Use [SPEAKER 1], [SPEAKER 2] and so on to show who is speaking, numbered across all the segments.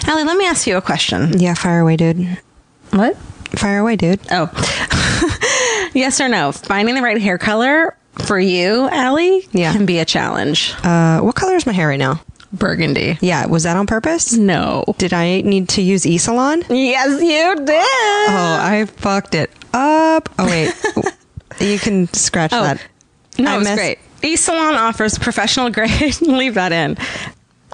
[SPEAKER 1] Alie, let me ask you a question.
[SPEAKER 2] Yeah, fire away, dude.
[SPEAKER 1] What?
[SPEAKER 2] Fire away, dude.
[SPEAKER 1] Oh. Yes or no? Finding the right hair color for you, Alie, can be a challenge.
[SPEAKER 2] What color is my hair right now?
[SPEAKER 1] Burgundy.
[SPEAKER 2] Yeah, was that on purpose?
[SPEAKER 1] No.
[SPEAKER 2] Did I need to use E-Salon?
[SPEAKER 1] Yes, you did.
[SPEAKER 2] Oh, I fucked it up. Oh, wait. You can scratch that.
[SPEAKER 1] No, it's great. E-Salon offers professional grade, leave that in,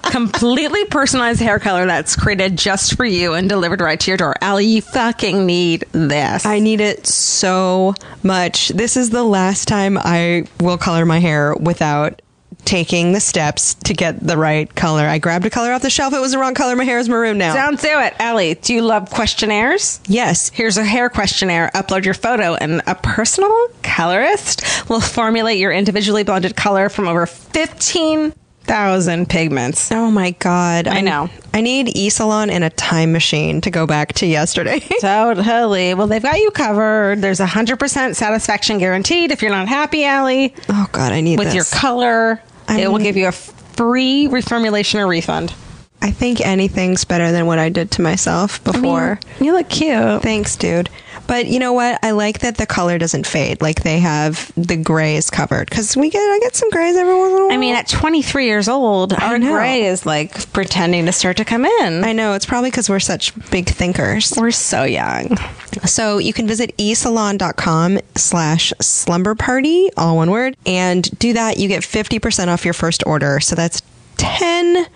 [SPEAKER 1] completely personalized hair color that's created just for you and delivered right to your door. Alie, you fucking need this.
[SPEAKER 2] I need it so much. This is the last time I will color my hair without taking the steps to get the right color. I grabbed a color off the shelf. It was the wrong color. My hair is maroon now.
[SPEAKER 1] Don't do it. Alie, do you love questionnaires?
[SPEAKER 2] Yes.
[SPEAKER 1] Here's a hair questionnaire. Upload your photo and a personal colorist will formulate your individually blended color from over 15,000 pigments.
[SPEAKER 2] Oh my God.
[SPEAKER 1] I know.
[SPEAKER 2] I need E-Salon and a time machine to go back to yesterday.
[SPEAKER 1] Totally. Well, they've got you covered. There's 100% satisfaction guaranteed if you're not happy, Alie.
[SPEAKER 2] Oh God, I need
[SPEAKER 1] with
[SPEAKER 2] this.
[SPEAKER 1] your color. It will give you a free reformulation or refund.
[SPEAKER 2] I think anything's better than what I did to myself before.
[SPEAKER 1] I mean, you look cute.
[SPEAKER 2] Thanks, dude. But you know what? I like that the color doesn't fade. Like they have the grays covered. Because I get some grays every once in a while.
[SPEAKER 1] I mean, at 23 years old, our gray is like pretending to start to come in.
[SPEAKER 2] I know. It's probably because we're such big thinkers.
[SPEAKER 1] We're so young.
[SPEAKER 2] So you can visit esalon.com/slumberparty, all one word. And do that. You get 50% off your first order. So that's $10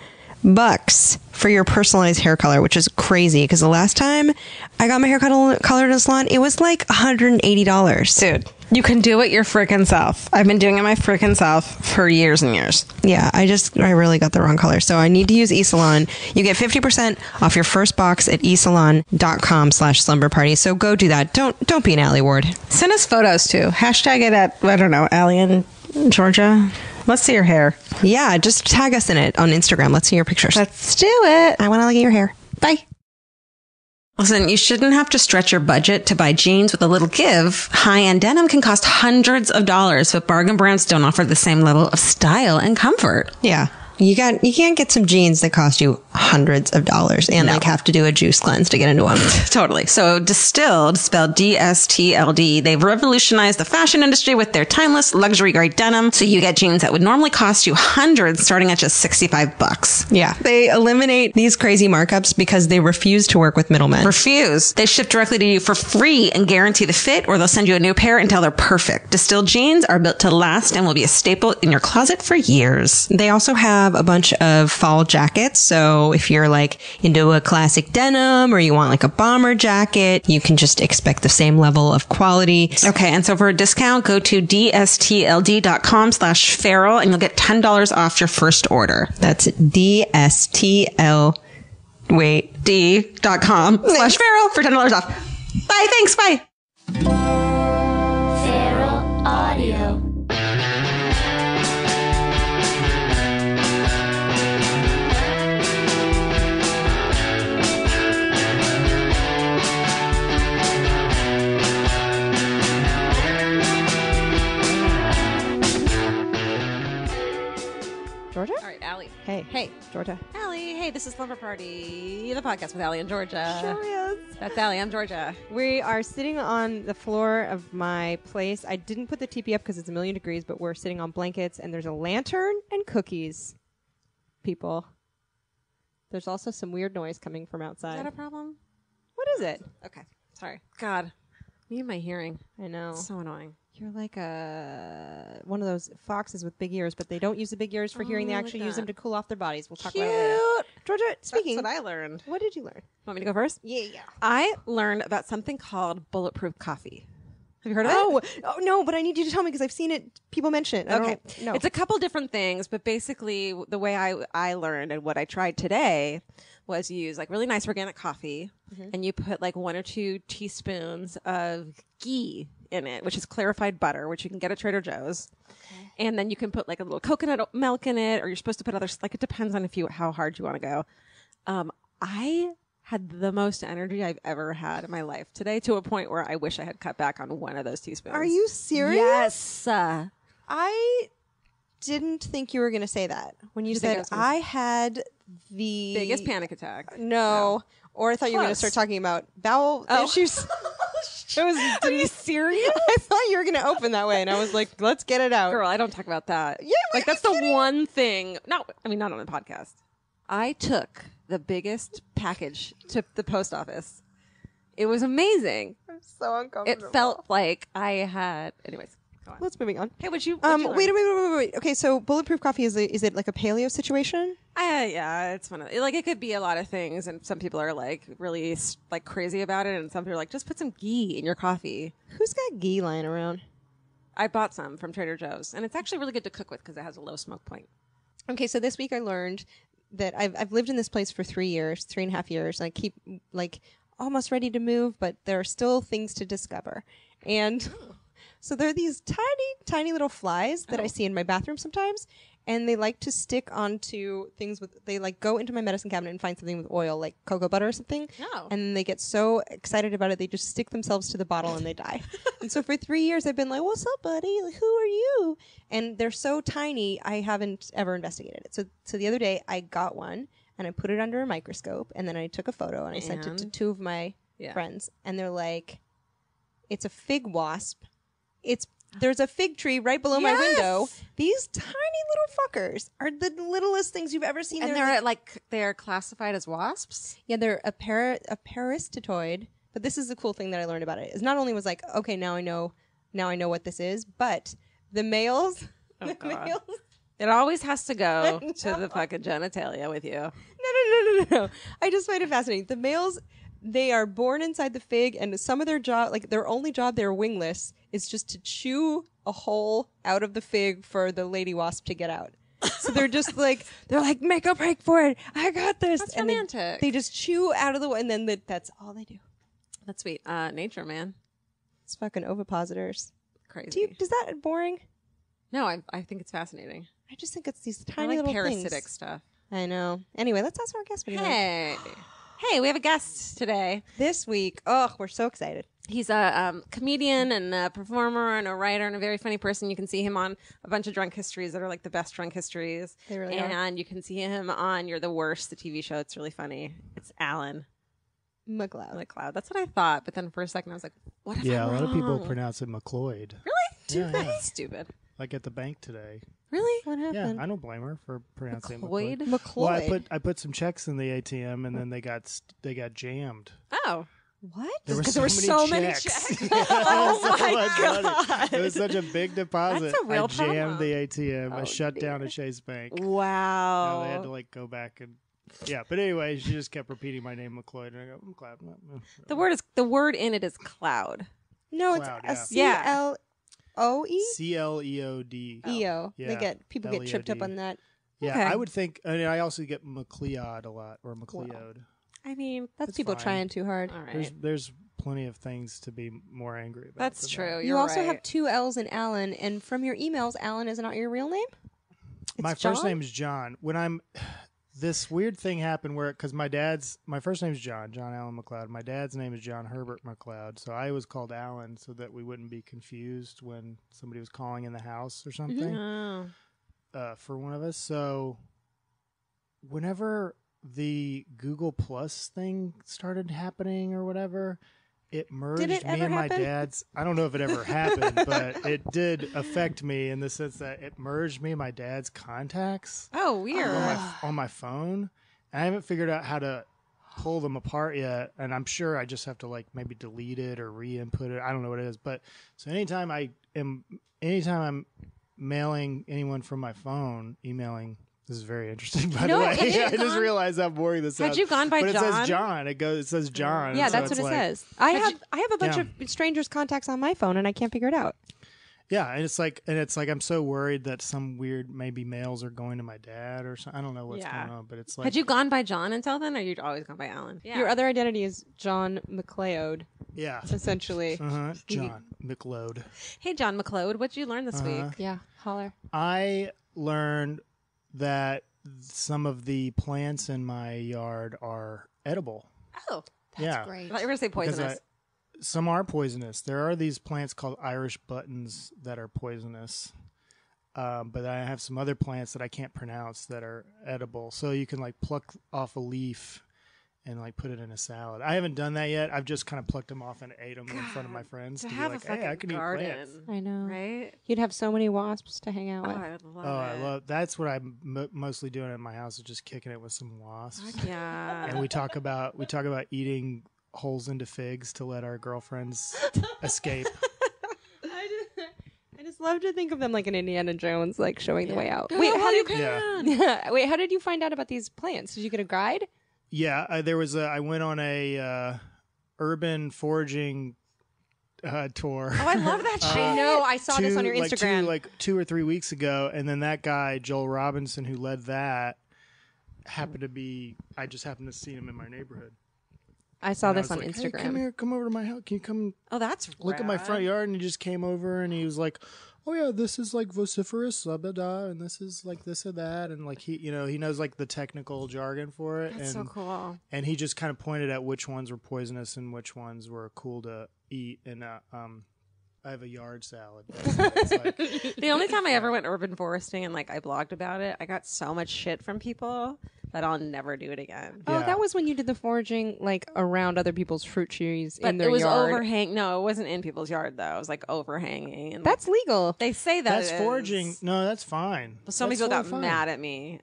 [SPEAKER 2] for your personalized hair color, which is crazy because the last time I got my hair colored in a salon, it was like $180.
[SPEAKER 1] Dude, you can do it your freaking self. I've been doing it my freaking self for years and years.
[SPEAKER 2] Yeah, I really got the wrong color. So I need to use eSalon. You get 50% off your first box at esalon.com/slumberparty. So go do that. Don't be an Alie Ward.
[SPEAKER 1] Send us photos too. Hashtag it at, I don't know, Alie in Georgia. Let's see your hair.
[SPEAKER 2] Yeah, just tag us in it on Instagram. Let's see your pictures.
[SPEAKER 1] Let's do it.
[SPEAKER 2] I want to look at your hair.
[SPEAKER 1] Bye. Listen, you shouldn't have to stretch your budget to buy jeans with a little give. High-end denim can cost hundreds of dollars, but bargain brands don't offer the same level of style and comfort.
[SPEAKER 2] Yeah. You can't get some jeans that cost you hundreds of dollars and like have to do a juice cleanse to get into them.
[SPEAKER 1] Totally. So Distilled, spelled DSTLD, they've revolutionized the fashion industry with their timeless luxury grade denim. So you get jeans that would normally cost you hundreds starting at just $65.
[SPEAKER 2] Yeah. They eliminate these crazy markups because they refuse to work with middlemen.
[SPEAKER 1] Refuse. They ship directly to you for free and guarantee the fit, or they'll send you a new pair until they're perfect. Distilled jeans are built to last and will be a staple in your closet for years.
[SPEAKER 2] They also have a bunch of fall jackets. So if you're like into a classic denim or you want like a bomber jacket, you can just expect the same level of quality.
[SPEAKER 1] Okay. And so for a discount, go to dstld.com/feral and you'll get $10 off your first order.
[SPEAKER 2] That's
[SPEAKER 1] d.com/feral for $10 off. Bye. Thanks. Bye.
[SPEAKER 3] Feral Audio.
[SPEAKER 1] Georgia? All right, Alie. Hey,
[SPEAKER 2] Georgia.
[SPEAKER 1] Alie. Hey, this is Slumber Party, the podcast with Alie and Georgia.
[SPEAKER 2] Sure is.
[SPEAKER 1] That's Alie. I'm Georgia.
[SPEAKER 2] We are sitting on the floor of my place. I didn't put the TP up because it's 1,000,000 degrees, but we're sitting on blankets and there's a lantern and cookies. People. There's also some weird noise coming from outside.
[SPEAKER 1] Is that a problem?
[SPEAKER 2] What is it?
[SPEAKER 1] Okay. Sorry. God. Me and my hearing.
[SPEAKER 2] I know.
[SPEAKER 1] It's so annoying.
[SPEAKER 2] You're like one of those foxes with big ears, but they don't use the big ears for hearing. They actually use them to cool off their bodies. We'll talk about it later. Georgia, speaking.
[SPEAKER 1] That's what I learned.
[SPEAKER 2] What did you learn?
[SPEAKER 1] Want me to go first?
[SPEAKER 2] Yeah.
[SPEAKER 1] I learned about something called bulletproof coffee. Have you heard of it?
[SPEAKER 2] Oh, no, but I need you to tell me because I've seen it. People mention it.
[SPEAKER 1] Okay.
[SPEAKER 2] No.
[SPEAKER 1] It's a couple different things, but basically the way I learned and what I tried today was use like really nice organic coffee and you put like 1 or 2 teaspoons of ghee in it, which is clarified butter, which you can get at Trader Joe's. Okay. And then you can put like a little coconut milk in it, or you're supposed to put others, like it depends on how hard you want to go. I had the most energy I've ever had in my life today, to a point where I wish I had cut back on 1 of those teaspoons.
[SPEAKER 2] Are you serious?
[SPEAKER 1] Yes.
[SPEAKER 2] I didn't think you were going to say that when you
[SPEAKER 1] You think I
[SPEAKER 2] said
[SPEAKER 1] was gonna
[SPEAKER 2] I had the
[SPEAKER 1] Biggest panic attack.
[SPEAKER 2] No. Or I thought you were going to
[SPEAKER 1] Close.
[SPEAKER 2] start talking about bowel issues.
[SPEAKER 1] Are you serious?
[SPEAKER 2] I thought you were going to open that way, and I was like, let's get it out.
[SPEAKER 1] Girl, I don't talk about that.
[SPEAKER 2] Yeah,
[SPEAKER 1] like that's the one thing. No, I mean not on the podcast. I took the biggest package to the post office. It was amazing.
[SPEAKER 2] I'm so uncomfortable.
[SPEAKER 1] It felt like I had. Anyways, go on.
[SPEAKER 2] Let's moving on.
[SPEAKER 1] Hey, what'd you
[SPEAKER 2] Wait. Okay, so Bulletproof Coffee is it like a paleo situation?
[SPEAKER 1] Yeah, it's one of like it could be a lot of things, and some people are like really like crazy about it, and some people are like just put some ghee in your coffee.
[SPEAKER 2] Who's got ghee lying around?
[SPEAKER 1] I bought some from Trader Joe's, and it's actually really good to cook with because it has a low smoke point.
[SPEAKER 2] Okay, so this week I learned that I've lived in this place for 3.5 years, and I keep like almost ready to move, but there are still things to discover. And so there are these tiny little flies that I see in my bathroom sometimes, and they like to stick onto things they like go into my medicine cabinet and find something with oil, like cocoa butter or something.
[SPEAKER 1] Oh.
[SPEAKER 2] And then they get so excited about it, they just stick themselves to the bottle and they die. And so for 3 years I've been like, what's up, buddy? Like, who are you? And they're so tiny, I haven't ever investigated it. So the other day I got one and I put it under a microscope, and then I took a photo and I sent it to 2 of my friends, and they're like, it's a fig wasp. There's a fig tree right below my window. These tiny little fuckers are the littlest things you've ever seen.
[SPEAKER 1] And they're classified as wasps?
[SPEAKER 2] Yeah, they're a parasitoid. But this is the cool thing that I learned about it. Is not only was like, okay, now I know what this is, but the males.
[SPEAKER 1] Oh, God. It always has to go to the fucking genitalia with you.
[SPEAKER 2] No. I just find it fascinating. The males, they are born inside the fig, and some of their job, like their only job, they're wingless, is just to chew a hole out of the fig for the lady wasp to get out. So they're just like, make a break for it. I got this.
[SPEAKER 1] That's
[SPEAKER 2] and
[SPEAKER 1] romantic.
[SPEAKER 2] They just chew out of the, and then that's all they do.
[SPEAKER 1] That's sweet. Nature, man.
[SPEAKER 2] It's fucking ovipositors.
[SPEAKER 1] Crazy.
[SPEAKER 2] Is that boring?
[SPEAKER 1] No, I think it's fascinating.
[SPEAKER 2] I just think it's these
[SPEAKER 1] I
[SPEAKER 2] tiny
[SPEAKER 1] like
[SPEAKER 2] little
[SPEAKER 1] parasitic
[SPEAKER 2] things.
[SPEAKER 1] stuff.
[SPEAKER 2] I know. Anyway, let's ask our guest. What do you think?
[SPEAKER 1] Hey, we have a guest today.
[SPEAKER 2] This week, we're so excited.
[SPEAKER 1] He's a comedian and a performer and a writer and a very funny person. You can see him on a bunch of drunk histories that are like the best drunk histories.
[SPEAKER 2] They really
[SPEAKER 1] are.
[SPEAKER 2] are.
[SPEAKER 1] And you can see him on You're the Worst, the TV show. It's really funny. It's Alan McLeod. That's what I thought. But then for a second I was like, what if
[SPEAKER 4] Yeah,
[SPEAKER 1] I'm
[SPEAKER 4] a lot of people
[SPEAKER 1] wrong?
[SPEAKER 4] pronounce it McLeod.
[SPEAKER 1] Really?
[SPEAKER 4] Yeah.
[SPEAKER 1] Stupid.
[SPEAKER 4] Like at the bank today.
[SPEAKER 1] Really?
[SPEAKER 2] What
[SPEAKER 4] Yeah,
[SPEAKER 2] happened?
[SPEAKER 4] I don't blame her for pronouncing it
[SPEAKER 1] McLeod?
[SPEAKER 4] McLeod.
[SPEAKER 2] McLeod.
[SPEAKER 4] Well, I put some checks in the ATM, and then they got jammed.
[SPEAKER 1] Oh.
[SPEAKER 2] What?
[SPEAKER 4] There were
[SPEAKER 1] Because there were so many checks. Oh my God.
[SPEAKER 4] It was such a big deposit.
[SPEAKER 1] That's a real
[SPEAKER 4] I jammed
[SPEAKER 1] trauma.
[SPEAKER 4] the ATM. I
[SPEAKER 1] Oh,
[SPEAKER 4] shut
[SPEAKER 1] dear.
[SPEAKER 4] down a Chase Bank.
[SPEAKER 1] Wow.
[SPEAKER 4] Now they had to like go back and but anyway, she just kept repeating my name, McLeod, and I go, McLeod.
[SPEAKER 1] The word in it is cloud.
[SPEAKER 2] No,
[SPEAKER 4] Cloud,
[SPEAKER 2] it's
[SPEAKER 4] yeah.
[SPEAKER 2] CLOE.
[SPEAKER 4] CLEOD.
[SPEAKER 2] EO.
[SPEAKER 4] Yeah.
[SPEAKER 2] People get tripped up
[SPEAKER 4] LEOD.
[SPEAKER 2] on that.
[SPEAKER 4] Yeah,
[SPEAKER 1] Okay.
[SPEAKER 4] I would think. I mean, I also get McLeod a lot, or McLeod.
[SPEAKER 1] I mean,
[SPEAKER 2] That's
[SPEAKER 4] It's
[SPEAKER 2] people
[SPEAKER 4] fine.
[SPEAKER 2] trying too hard.
[SPEAKER 1] all right.
[SPEAKER 4] There's plenty of things to be more angry about.
[SPEAKER 1] That's
[SPEAKER 4] than
[SPEAKER 1] true.
[SPEAKER 4] that.
[SPEAKER 2] You
[SPEAKER 1] You're
[SPEAKER 2] also
[SPEAKER 1] right.
[SPEAKER 2] have 2 L's in Alan, and from your emails, Alan is not your real name?
[SPEAKER 4] My
[SPEAKER 1] It's
[SPEAKER 4] first
[SPEAKER 1] John?
[SPEAKER 4] name is John. When I'm this weird thing happened where because my first name is John Allen McLeod. My dad's name is John Herbert McLeod, so I was called Alan so that we wouldn't be confused when somebody was calling in the house or something
[SPEAKER 1] Oh.
[SPEAKER 4] for one of us. So whenever the Google Plus thing started happening or whatever, it merged
[SPEAKER 2] it
[SPEAKER 4] me
[SPEAKER 2] ever
[SPEAKER 4] and my
[SPEAKER 2] happen?
[SPEAKER 4] dad's. I don't know if it ever happened, but it did affect me in the sense that it merged me and my dad's contacts
[SPEAKER 1] Oh, weird.
[SPEAKER 4] on my phone. And I haven't figured out how to pull them apart yet, and I'm sure I just have to like maybe delete it or re-input it. I don't know what it is, but so anytime I'm mailing anyone from my phone, emailing. This is very interesting, by
[SPEAKER 1] No,
[SPEAKER 4] the
[SPEAKER 1] had
[SPEAKER 4] way.
[SPEAKER 1] you
[SPEAKER 4] I just
[SPEAKER 1] gone-
[SPEAKER 4] realized how boring this sounds.
[SPEAKER 1] Had you gone by
[SPEAKER 4] but it
[SPEAKER 1] John?
[SPEAKER 4] says John. It says John.
[SPEAKER 2] Yeah,
[SPEAKER 4] and so
[SPEAKER 2] that's what
[SPEAKER 4] it's
[SPEAKER 2] it
[SPEAKER 4] like-
[SPEAKER 2] says. I
[SPEAKER 1] Had
[SPEAKER 2] have a bunch
[SPEAKER 4] Yeah.
[SPEAKER 2] of strangers' contacts on my phone, and I can't figure it out.
[SPEAKER 4] Yeah, and it's like I'm so worried that some weird maybe mails are going to my dad or something. I don't know what's
[SPEAKER 1] Yeah.
[SPEAKER 4] going on, but it's like
[SPEAKER 1] Had you gone by John until then, or you'd always gone by Alan? Yeah.
[SPEAKER 2] Your other identity is John McLeod,
[SPEAKER 4] yeah.
[SPEAKER 2] essentially.
[SPEAKER 4] John McLeod.
[SPEAKER 1] Hey, John McLeod, what'd you learn this week?
[SPEAKER 2] Yeah, holler.
[SPEAKER 4] I learned that some of the plants in my yard are edible.
[SPEAKER 1] Oh,
[SPEAKER 4] yeah.
[SPEAKER 1] I thought you were gonna say
[SPEAKER 4] Because
[SPEAKER 1] poisonous.
[SPEAKER 4] some are poisonous. There are these plants called Irish buttons that are poisonous. but I have some other plants that I can't pronounce that are edible. So you can like pluck off a leaf and like put it in a salad. I haven't done that yet. I've just kind of plucked them off and ate them in front of my friends
[SPEAKER 1] To
[SPEAKER 4] be
[SPEAKER 1] have
[SPEAKER 4] like,
[SPEAKER 1] a fucking
[SPEAKER 4] hey, I can
[SPEAKER 1] garden,
[SPEAKER 4] eat plants.
[SPEAKER 2] I know.
[SPEAKER 1] right?
[SPEAKER 2] You'd have so many wasps to hang out
[SPEAKER 1] Oh,
[SPEAKER 2] with.
[SPEAKER 1] I would love
[SPEAKER 4] Oh,
[SPEAKER 1] it.
[SPEAKER 4] I love that's what I'm mostly doing at my house is just kicking it with some wasps.
[SPEAKER 1] Fuck yeah.
[SPEAKER 4] And we talk about eating holes into figs to let our girlfriends escape.
[SPEAKER 2] I just love to think of them like an Indiana Jones, like showing the way out.
[SPEAKER 1] Go
[SPEAKER 2] Wait,
[SPEAKER 1] while
[SPEAKER 2] how
[SPEAKER 1] you
[SPEAKER 2] did
[SPEAKER 1] can.
[SPEAKER 2] Wait, how did you find out about these plants? Did you get a guide?
[SPEAKER 4] Yeah, I went on a urban foraging tour.
[SPEAKER 1] Oh, I love that shit.
[SPEAKER 2] I know. I saw this on your Instagram.
[SPEAKER 4] Like 2 or 3 weeks ago, and then that guy Joel Robinson, who led that, happened to be. I just happened to see him in my neighborhood.
[SPEAKER 2] I saw
[SPEAKER 4] And I
[SPEAKER 2] this
[SPEAKER 4] was
[SPEAKER 2] on
[SPEAKER 4] like,
[SPEAKER 2] Instagram.
[SPEAKER 4] Hey, come here, come over to my house. Can you come
[SPEAKER 1] Oh, that's
[SPEAKER 4] look at my
[SPEAKER 1] rad.
[SPEAKER 4] front yard? And he just came over and he was like, "Oh yeah, this is like vociferous, blah blah blah, and this is like this or that," and like he knows like the technical jargon for it.
[SPEAKER 1] That's
[SPEAKER 4] and
[SPEAKER 1] so cool.
[SPEAKER 4] And he just kind of pointed at which ones were poisonous and which ones were cool to eat. And I have a yard salad. It's like,
[SPEAKER 1] The only time I ever went urban foresting and like I blogged about it, I got so much shit from people that I'll never do it again.
[SPEAKER 2] Oh,
[SPEAKER 4] Yeah.
[SPEAKER 2] that was when you did the foraging, like around other people's fruit trees
[SPEAKER 1] But
[SPEAKER 2] in their
[SPEAKER 1] it was
[SPEAKER 2] yard.
[SPEAKER 1] overhang. No, it wasn't in people's yard though. It was like overhanging. And
[SPEAKER 2] That's legal.
[SPEAKER 1] they say that
[SPEAKER 4] that's
[SPEAKER 1] it
[SPEAKER 4] foraging.
[SPEAKER 1] is.
[SPEAKER 4] No, that's fine.
[SPEAKER 1] But some
[SPEAKER 4] That's
[SPEAKER 1] people got
[SPEAKER 4] totally fine.
[SPEAKER 1] mad at me.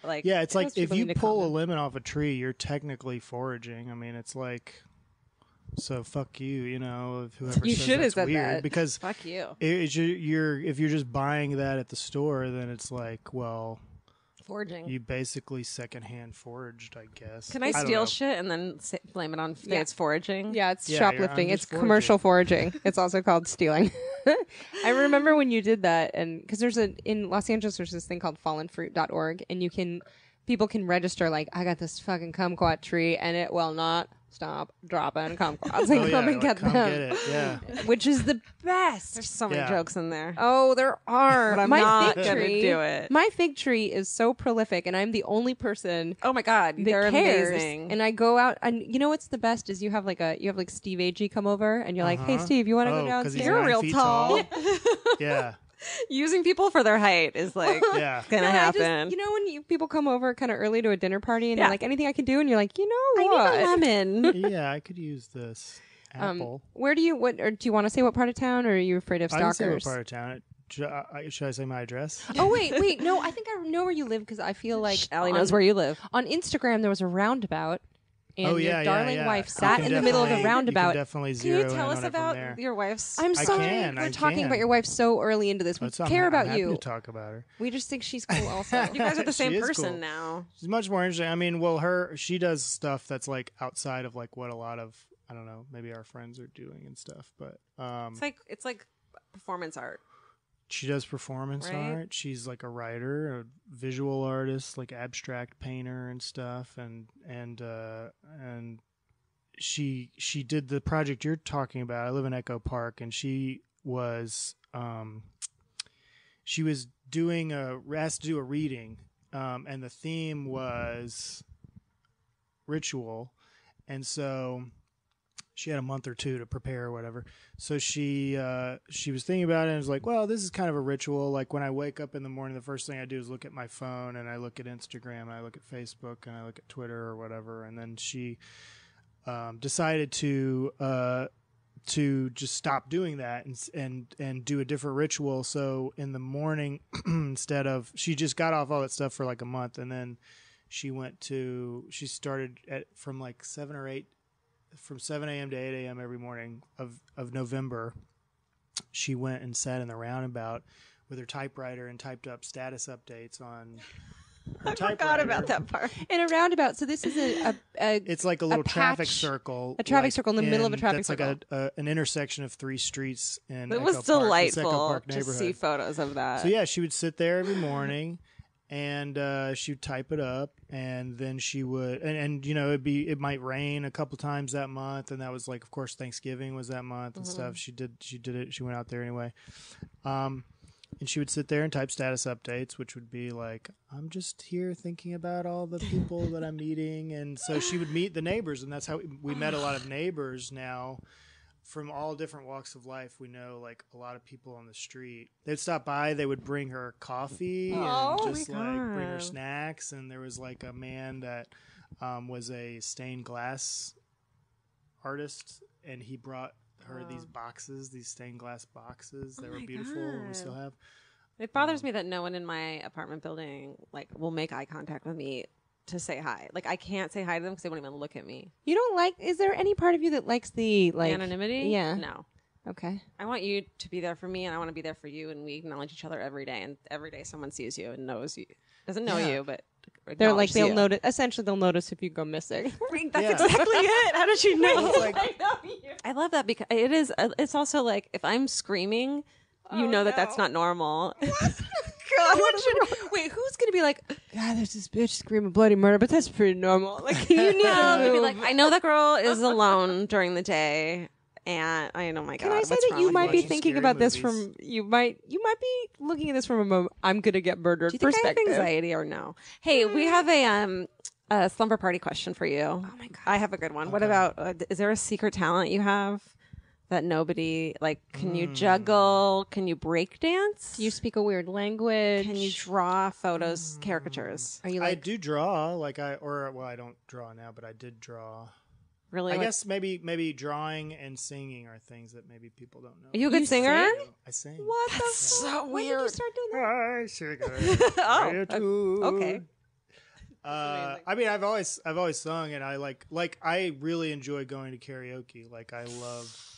[SPEAKER 1] Like,
[SPEAKER 4] Yeah, it's like
[SPEAKER 2] Most
[SPEAKER 4] if
[SPEAKER 2] people
[SPEAKER 4] you
[SPEAKER 2] need to
[SPEAKER 4] pull a
[SPEAKER 2] comment.
[SPEAKER 4] lemon off a tree, you're technically foraging. I mean, it's like, so fuck you, if whoever
[SPEAKER 2] You
[SPEAKER 4] says
[SPEAKER 2] should have
[SPEAKER 4] that's
[SPEAKER 2] said
[SPEAKER 4] weird
[SPEAKER 2] that.
[SPEAKER 4] because
[SPEAKER 1] fuck you.
[SPEAKER 4] you're if you're just buying that at the store, then it's like, well,
[SPEAKER 1] Foraging.
[SPEAKER 4] you basically secondhand foraged, I guess.
[SPEAKER 1] Can I
[SPEAKER 4] don't
[SPEAKER 1] steal
[SPEAKER 4] know.
[SPEAKER 1] shit and then blame it on
[SPEAKER 2] Yeah.
[SPEAKER 1] it's foraging?
[SPEAKER 2] Yeah, it's
[SPEAKER 4] Yeah,
[SPEAKER 2] shoplifting.
[SPEAKER 4] I'm
[SPEAKER 2] It's
[SPEAKER 4] just
[SPEAKER 2] commercial foraging. It's also called stealing. I remember when you did that, and because in Los Angeles, there's this thing called fallenfruit.org, and people can register like, I got this fucking kumquat tree, and it will not stop dropping kumquats. And
[SPEAKER 4] Oh,
[SPEAKER 2] come
[SPEAKER 4] yeah,
[SPEAKER 2] and get
[SPEAKER 4] come
[SPEAKER 2] them,
[SPEAKER 4] get it. Yeah.
[SPEAKER 2] which is the best.
[SPEAKER 1] There's so many
[SPEAKER 4] Yeah.
[SPEAKER 1] jokes in there.
[SPEAKER 2] Oh, there are.
[SPEAKER 1] But I'm
[SPEAKER 2] my
[SPEAKER 1] not
[SPEAKER 2] fig
[SPEAKER 1] gonna
[SPEAKER 2] tree,
[SPEAKER 1] do it.
[SPEAKER 2] My fig tree is so prolific, and I'm the only person
[SPEAKER 1] Oh my god,
[SPEAKER 2] that
[SPEAKER 1] they're
[SPEAKER 2] cares.
[SPEAKER 1] amazing.
[SPEAKER 2] And I go out, and you know what's the best is you have like Steve Agee come over, and you're like, hey
[SPEAKER 4] Uh-huh.
[SPEAKER 2] Steve, you want to
[SPEAKER 4] Oh,
[SPEAKER 2] go
[SPEAKER 4] 'cause he's
[SPEAKER 2] downstairs?
[SPEAKER 1] You're
[SPEAKER 4] 9
[SPEAKER 1] real
[SPEAKER 4] feet
[SPEAKER 1] tall.
[SPEAKER 4] Yeah.
[SPEAKER 1] Using people for their height is like
[SPEAKER 4] Yeah.
[SPEAKER 1] gonna
[SPEAKER 2] No, I just-
[SPEAKER 1] happen.
[SPEAKER 2] you know when people come over kind of early to a dinner party, and
[SPEAKER 1] Yeah.
[SPEAKER 2] they're like, anything I can do, and you're like, you know
[SPEAKER 1] I
[SPEAKER 2] what?
[SPEAKER 1] need a lemon.
[SPEAKER 4] Yeah, I could use this apple.
[SPEAKER 2] Where do you or do you want to say what part of town, or are you afraid of
[SPEAKER 4] I can say what
[SPEAKER 2] stalkers?
[SPEAKER 4] part of town. Should I say my address?
[SPEAKER 2] Oh wait, no, I think I know where you live because I feel like
[SPEAKER 1] Allie
[SPEAKER 2] on-
[SPEAKER 1] knows where you live.
[SPEAKER 2] On Instagram, there was a roundabout, and
[SPEAKER 4] Oh, yeah,
[SPEAKER 2] your darling
[SPEAKER 4] yeah.
[SPEAKER 2] wife
[SPEAKER 4] You
[SPEAKER 2] sat
[SPEAKER 4] can
[SPEAKER 2] in the middle of the
[SPEAKER 4] definitely-
[SPEAKER 2] roundabout.
[SPEAKER 4] You can definitely
[SPEAKER 1] Can
[SPEAKER 4] zero
[SPEAKER 1] you tell
[SPEAKER 4] in
[SPEAKER 1] us
[SPEAKER 4] on it from
[SPEAKER 1] about
[SPEAKER 4] there.
[SPEAKER 1] your wife's?
[SPEAKER 2] I'm
[SPEAKER 4] I
[SPEAKER 2] sorry
[SPEAKER 4] can,
[SPEAKER 2] we're
[SPEAKER 4] I
[SPEAKER 2] talking
[SPEAKER 4] can.
[SPEAKER 2] about your wife so early into this. We
[SPEAKER 4] That's-
[SPEAKER 2] care
[SPEAKER 4] I'm
[SPEAKER 2] about
[SPEAKER 4] happy
[SPEAKER 2] you.
[SPEAKER 4] to talk about her.
[SPEAKER 2] We just think she's cool. Also,
[SPEAKER 1] You guys are the same
[SPEAKER 4] She is
[SPEAKER 1] person
[SPEAKER 4] cool.
[SPEAKER 1] now.
[SPEAKER 4] She's much more interesting. I mean, well, she does stuff that's like outside of like what a lot of, I don't know, maybe our friends are doing and stuff. But
[SPEAKER 1] It's like performance art.
[SPEAKER 4] she does performance
[SPEAKER 1] Right?
[SPEAKER 4] art. She's like a writer, a visual artist, like abstract painter and stuff. And she did the project you're talking about. I live in Echo Park, and she was doing asked to do a reading, and the theme was ritual, and so she had a month or two to prepare or whatever. So she was thinking about it and was like, well, this is kind of a ritual. Like when I wake up in the morning, the first thing I do is look at my phone, and I look at Instagram, and I look at Facebook, and I look at Twitter or whatever. And then she decided to just stop doing that and do a different ritual. So in the morning, instead of, she just got off all that stuff for like a month, and then she started from 7 a.m. to 8 a.m. every morning of November. She went and sat in the roundabout with her typewriter and typed up status updates on her typewriter.
[SPEAKER 1] Forgot about that part.
[SPEAKER 2] in a roundabout. So this is a
[SPEAKER 4] It's like a little traffic
[SPEAKER 2] patch-
[SPEAKER 4] circle.
[SPEAKER 2] a traffic circle in the middle of a traffic
[SPEAKER 4] that's
[SPEAKER 2] circle.
[SPEAKER 4] like an intersection of 3 streets in
[SPEAKER 1] It was
[SPEAKER 4] Echo Park, this Echo
[SPEAKER 1] delightful
[SPEAKER 4] Park
[SPEAKER 1] to
[SPEAKER 4] neighborhood.
[SPEAKER 1] see photos of that.
[SPEAKER 4] So yeah, she would sit there every morning, and she would type it up, and then she would, and it might rain a couple times that month, and that was like, of course, Thanksgiving was that month and stuff. She did it. She went out there anyway, and she would sit there and type status updates, which would be like, I'm just here thinking about all the people that I'm meeting, and so she would meet the neighbors, and that's how we met a lot of neighbors now. from all different walks of life. We know like a lot of people on the street. They'd stop by. They would bring her coffee and just like bring her snacks. And there was like a man that was a stained glass artist, and he brought her these stained glass boxes. They were beautiful, and we still have.
[SPEAKER 1] It bothers me that no one in my apartment building like will make eye contact with me to say hi. Like I can't say hi to them because they won't even look at me.
[SPEAKER 2] You don't like? Is there any part of you that likes the like
[SPEAKER 1] anonymity?
[SPEAKER 2] Yeah.
[SPEAKER 1] No.
[SPEAKER 2] Okay.
[SPEAKER 1] I want you to be there for me, and I want to be there for you, and we acknowledge each other every day. And every day, someone sees you and knows you. Doesn't know you, but
[SPEAKER 2] they're like they'll
[SPEAKER 1] you.
[SPEAKER 2] notice. Essentially, they'll notice if you go missing.
[SPEAKER 1] That's exactly it. How did you know?
[SPEAKER 4] Like,
[SPEAKER 1] I love that because it is. It's also like if I'm screaming, you know that that's not normal.
[SPEAKER 2] God, wait, who's gonna be like, God, there's this bitch screaming bloody murder, but that's pretty normal. Like you need to
[SPEAKER 1] be like, I know that girl is alone during the day, and I know my God.
[SPEAKER 2] Can I say
[SPEAKER 1] what's
[SPEAKER 2] that
[SPEAKER 1] wrong
[SPEAKER 2] you
[SPEAKER 1] with
[SPEAKER 2] might be
[SPEAKER 1] me?
[SPEAKER 2] thinking
[SPEAKER 4] Scary
[SPEAKER 2] about this
[SPEAKER 4] movies.
[SPEAKER 2] from you might be looking at this from a I'm gonna get murdered
[SPEAKER 1] Do you think
[SPEAKER 2] perspective.
[SPEAKER 1] I have anxiety or no? Hey, we have a slumber party question for you. Oh
[SPEAKER 2] my God.
[SPEAKER 1] I have a good one. What about? Is there a secret talent you have that nobody like? Can you juggle? Can you break dance?
[SPEAKER 2] Do you speak a weird language?
[SPEAKER 1] Can you draw photos, caricatures?
[SPEAKER 2] Are you
[SPEAKER 4] I
[SPEAKER 2] like
[SPEAKER 4] do draw, like I don't draw now, but I did draw.
[SPEAKER 1] Really?
[SPEAKER 4] I guess maybe drawing and singing are things that maybe people don't know.
[SPEAKER 1] Are you a good singer?
[SPEAKER 4] I sing.
[SPEAKER 2] what the
[SPEAKER 1] So
[SPEAKER 2] When did you
[SPEAKER 1] weird.
[SPEAKER 2] start doing that?
[SPEAKER 4] I sing.
[SPEAKER 1] Okay.
[SPEAKER 4] I mean, I've always sung, and I really enjoy going to karaoke. Like I love.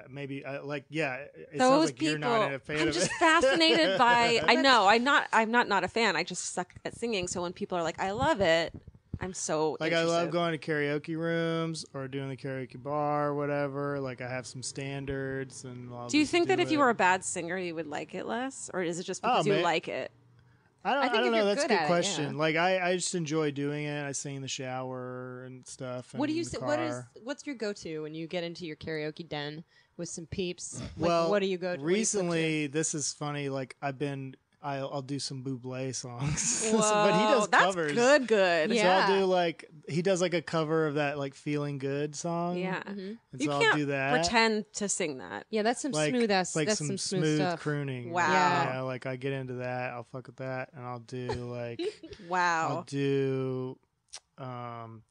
[SPEAKER 4] Maybe like yeah. It sounds
[SPEAKER 1] Those
[SPEAKER 4] like
[SPEAKER 1] people.
[SPEAKER 4] you're not a fan
[SPEAKER 1] I'm
[SPEAKER 4] of
[SPEAKER 1] just
[SPEAKER 4] it.
[SPEAKER 1] fascinated by. I know. I'm not a fan. I just suck at singing. So when people are like, I love it, I'm so
[SPEAKER 4] Like I love
[SPEAKER 1] interested.
[SPEAKER 4] going to karaoke rooms or doing the karaoke bar or whatever. Like I have some standards, and I'll
[SPEAKER 1] Do you
[SPEAKER 4] just
[SPEAKER 1] think that
[SPEAKER 4] do
[SPEAKER 1] if you
[SPEAKER 4] it.
[SPEAKER 1] were a bad singer, you would like it less, or is it just because you
[SPEAKER 4] man.
[SPEAKER 1] like it?
[SPEAKER 4] I
[SPEAKER 2] think
[SPEAKER 4] don't
[SPEAKER 2] if
[SPEAKER 4] know.
[SPEAKER 2] you're
[SPEAKER 4] That's a
[SPEAKER 2] good
[SPEAKER 4] good
[SPEAKER 2] at it,
[SPEAKER 4] question.
[SPEAKER 2] yeah.
[SPEAKER 4] Like I just enjoy doing it. I sing in the shower and stuff.
[SPEAKER 2] What do you
[SPEAKER 4] in the
[SPEAKER 2] say?
[SPEAKER 4] car.
[SPEAKER 2] What's your go-to when you get into your karaoke den with some peeps? Like,
[SPEAKER 4] Well,
[SPEAKER 2] what do you go to?
[SPEAKER 4] recently, this is funny. Like I'll do some Bublé songs,
[SPEAKER 1] Whoa,
[SPEAKER 4] but he does
[SPEAKER 1] that's
[SPEAKER 4] covers.
[SPEAKER 1] good.
[SPEAKER 2] Yeah.
[SPEAKER 4] So I'll do like he does like a cover of that like "Feeling Good" song.
[SPEAKER 1] Yeah.
[SPEAKER 4] and
[SPEAKER 1] You
[SPEAKER 4] so I'll
[SPEAKER 1] can't
[SPEAKER 4] do that.
[SPEAKER 1] pretend to sing that.
[SPEAKER 2] Yeah, that's some
[SPEAKER 4] like
[SPEAKER 2] smooth ass.
[SPEAKER 4] like
[SPEAKER 2] that's
[SPEAKER 4] some
[SPEAKER 2] smooth stuff.
[SPEAKER 4] crooning.
[SPEAKER 1] Wow.
[SPEAKER 2] Yeah.
[SPEAKER 4] Like I get into that. I'll fuck with that, and I'll do like
[SPEAKER 1] Wow.
[SPEAKER 4] I'll do.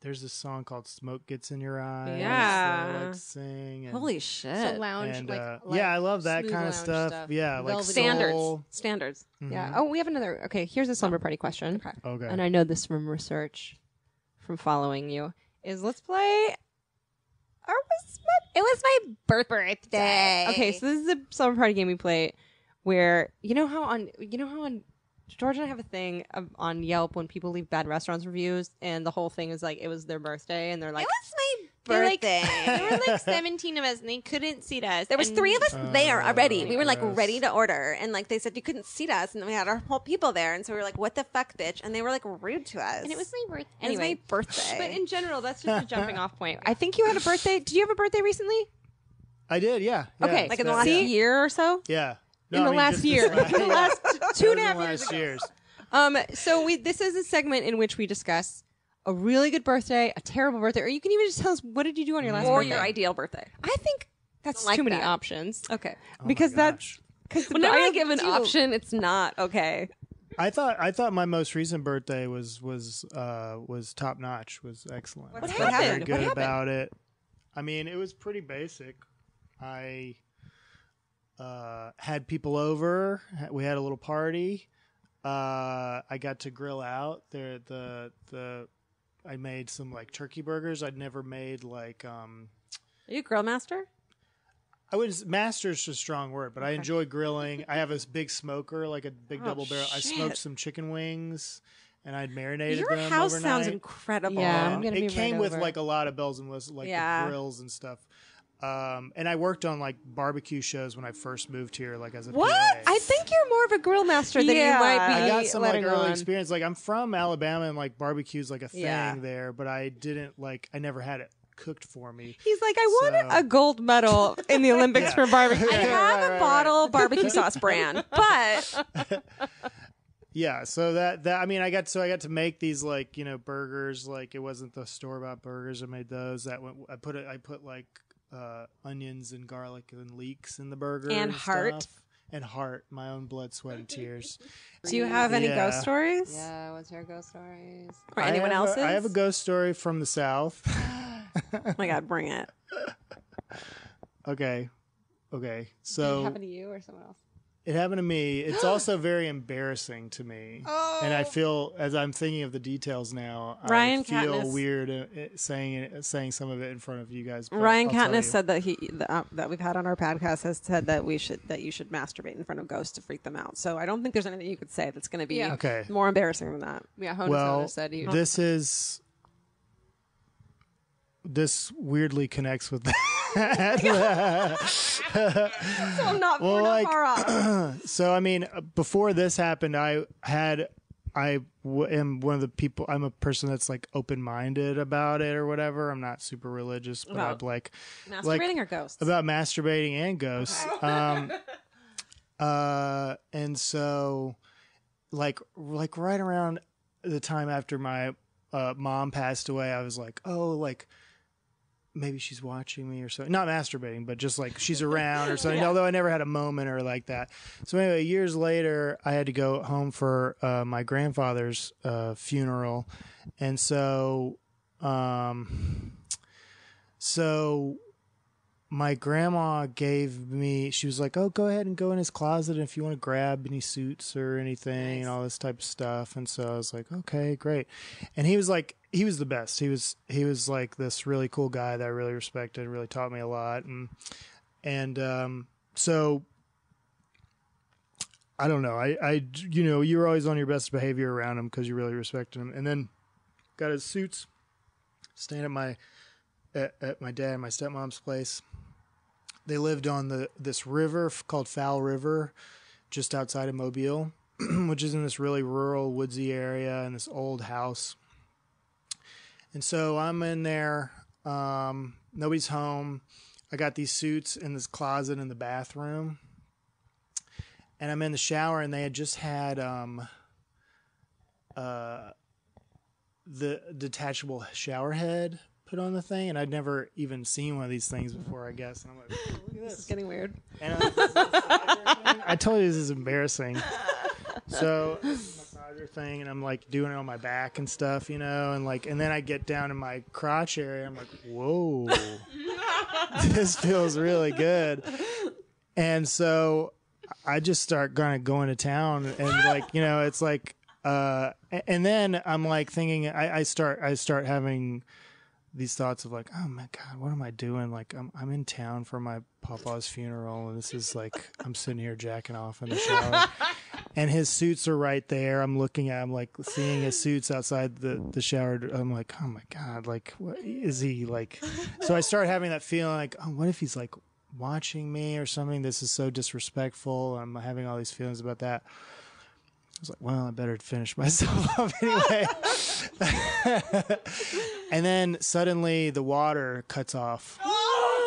[SPEAKER 4] There's this song called "Smoke Gets in Your Eyes."
[SPEAKER 1] Yeah.
[SPEAKER 4] that I like to sing. And,
[SPEAKER 1] Holy shit.
[SPEAKER 2] So lounge,
[SPEAKER 4] and,
[SPEAKER 2] like
[SPEAKER 4] yeah, I love that
[SPEAKER 2] smooth
[SPEAKER 4] kind of
[SPEAKER 2] lounge
[SPEAKER 4] stuff. Yeah, like
[SPEAKER 2] Velvety.
[SPEAKER 1] Standards.
[SPEAKER 4] soul.
[SPEAKER 1] Standards.
[SPEAKER 2] Yeah. Oh, we have another. Okay, here's a slumber party question.
[SPEAKER 4] Okay.
[SPEAKER 2] And I know this from research, from following you. Is let's play. It was my birthday. Okay, so this is a slumber party game we play, where you know how on George and I have a thing on Yelp when people leave bad restaurants reviews, and the whole thing is like it was their birthday, and they're like,
[SPEAKER 1] Birthday.
[SPEAKER 2] there were like 17 of us, and they couldn't seat us.
[SPEAKER 1] There was
[SPEAKER 2] and
[SPEAKER 1] 3 of us there already. We were like
[SPEAKER 4] gross.
[SPEAKER 1] ready to order, and like they said you couldn't seat us, and then we had our whole people there, and so we were like, "What the fuck, bitch?" And they were like rude to us.
[SPEAKER 2] And it was my birthday.
[SPEAKER 1] It was
[SPEAKER 2] Anyway,
[SPEAKER 1] my birthday.
[SPEAKER 2] but in general, that's just a jumping off point. I think you had a birthday. Did you have a birthday recently?
[SPEAKER 4] I did. Yeah.
[SPEAKER 2] Okay,
[SPEAKER 1] like in the last year or so.
[SPEAKER 4] Yeah.
[SPEAKER 2] In the last year.
[SPEAKER 4] The
[SPEAKER 2] last 2.5 years
[SPEAKER 4] years.
[SPEAKER 2] So this is a segment in which we discuss a really good birthday, a terrible birthday, or you can even just tell us what did you do on your last
[SPEAKER 1] Or
[SPEAKER 2] birthday.
[SPEAKER 1] your ideal birthday.
[SPEAKER 2] I think that's
[SPEAKER 1] Like
[SPEAKER 2] too many
[SPEAKER 1] that.
[SPEAKER 2] options.
[SPEAKER 1] Okay.
[SPEAKER 2] Because that's because
[SPEAKER 1] Whenever I give an option, it's not okay.
[SPEAKER 4] I thought my most recent birthday was top notch. Was excellent.
[SPEAKER 1] What
[SPEAKER 4] I
[SPEAKER 1] happened?
[SPEAKER 4] felt very
[SPEAKER 2] What
[SPEAKER 4] good
[SPEAKER 2] happened?
[SPEAKER 4] about it. I mean, it was pretty basic. I had people over. We had a little party. I got to grill out. I made some like turkey burgers. I'd never made like
[SPEAKER 1] Are you a grill master?
[SPEAKER 4] I wouldn't. Master's a strong word, but I enjoy grilling. I have this big smoker, like a big double barrel. I
[SPEAKER 1] shit.
[SPEAKER 4] smoked some chicken wings, and I'd marinated
[SPEAKER 1] Your
[SPEAKER 4] them
[SPEAKER 1] house
[SPEAKER 4] overnight.
[SPEAKER 1] sounds incredible.
[SPEAKER 2] Yeah. I'm
[SPEAKER 4] And
[SPEAKER 2] gonna be
[SPEAKER 4] it came
[SPEAKER 2] right
[SPEAKER 4] with
[SPEAKER 2] over.
[SPEAKER 4] like a lot of bells and whistles, like
[SPEAKER 1] Yeah.
[SPEAKER 4] the grills and stuff. And I worked on like barbecue shows when I first moved here, like as a
[SPEAKER 2] What?
[SPEAKER 4] PA.
[SPEAKER 2] I think you're more of a grill master than
[SPEAKER 1] Yeah.
[SPEAKER 2] you might be.
[SPEAKER 4] I got some like
[SPEAKER 2] letting
[SPEAKER 4] early
[SPEAKER 2] on.
[SPEAKER 4] experience. Like I'm from Alabama, and like barbecue's like a thing
[SPEAKER 1] Yeah.
[SPEAKER 4] there, but I didn't like. I never had it cooked for me.
[SPEAKER 2] He's like, I won
[SPEAKER 4] So-
[SPEAKER 2] a gold medal in the Olympics
[SPEAKER 4] Yeah.
[SPEAKER 2] for barbecue.
[SPEAKER 1] I have a bottle barbecue sauce brand, but
[SPEAKER 4] Yeah, so that I mean, I got to make these like burgers. Like it wasn't the store bought burgers. I made those. I put like onions and garlic and leeks in the burger
[SPEAKER 1] And heart.
[SPEAKER 4] stuff. And heart, my own blood, sweat, and tears.
[SPEAKER 1] Do you have any
[SPEAKER 4] Yeah.
[SPEAKER 1] ghost stories?
[SPEAKER 5] Yeah, what's your ghost stories?
[SPEAKER 1] Or anyone else's?
[SPEAKER 4] I have a ghost story from the South.
[SPEAKER 1] Oh my God, bring it.
[SPEAKER 4] Okay.
[SPEAKER 5] Did it
[SPEAKER 4] So
[SPEAKER 5] happen to you or someone else?
[SPEAKER 4] it happened to me. It's also very embarrassing to me. And I feel, as I'm thinking of the details now,
[SPEAKER 1] Ryan
[SPEAKER 4] I feel
[SPEAKER 1] Katniss-
[SPEAKER 4] weird saying some of it in front of you guys. but
[SPEAKER 1] Ryan
[SPEAKER 4] I'll tell you.
[SPEAKER 1] Katniss said that we've had on our podcast has said that you should masturbate in front of ghosts to freak them out. So I don't think there's anything you could say that's going to be
[SPEAKER 5] Yeah.
[SPEAKER 4] Okay.
[SPEAKER 1] more embarrassing than that.
[SPEAKER 5] Yeah, Hoda
[SPEAKER 4] Well,
[SPEAKER 5] said he.
[SPEAKER 4] this weirdly connects with that.
[SPEAKER 1] So I'm not,
[SPEAKER 4] Well,
[SPEAKER 1] we're not
[SPEAKER 4] like-
[SPEAKER 1] far off.
[SPEAKER 4] So I mean, before this happened, I am one of the people. I'm a person that's like open-minded about it or whatever. I'm not super religious, but
[SPEAKER 1] About
[SPEAKER 4] I'm like
[SPEAKER 1] Masturbating or ghosts?
[SPEAKER 4] about masturbating and ghosts. And so like right around the time after my mom passed away, I was like, oh, like maybe she's watching me or something. Not masturbating, but just like she's around or something. Although I never had a moment or like that. So anyway, years later, I had to go home for my grandfather's funeral, and so my grandma gave me, she was like, oh, go ahead and go in his closet if you want to grab any suits or anything and all this type of stuff. And so I was like, okay, great. And he was the best. He was like this really cool guy that I really respected, really taught me a lot. And so I don't know. I you were always on your best behavior around him because you really respected him. And then got his suits, staying at my dad and my stepmom's place. They lived on this river called Foul River, just outside of Mobile, which is in this really rural, woodsy area in this old house. And so I'm in there. Nobody's home. I got these suits in this closet in the bathroom. And I'm in the shower, and they had just had the detachable shower head put on the thing, and I'd never even seen one of these things before, I guess. And I'm like, oh, look at
[SPEAKER 1] This
[SPEAKER 4] this.
[SPEAKER 1] is getting weird.
[SPEAKER 4] And I told you this is embarrassing. So massager thing, and I'm like doing it on my back and stuff, and then I get down in my crotch area. I'm like, whoa, this feels really good. And so I just start kind of going to town, and it's like, and then I'm like thinking, I start having these thoughts of like, oh my God, what am I doing? Like I'm in town for my papa's funeral, and this is like, I'm sitting here jacking off in the shower, and his suits are right there. I'm looking at him, like seeing his suits outside the shower. I'm like, oh my God, like what is he like? So I start having that feeling like, oh, what if he's like watching me or something? This is so disrespectful. I'm having all these feelings about that. I was like, well, I better finish myself up anyway. And then suddenly the water cuts off.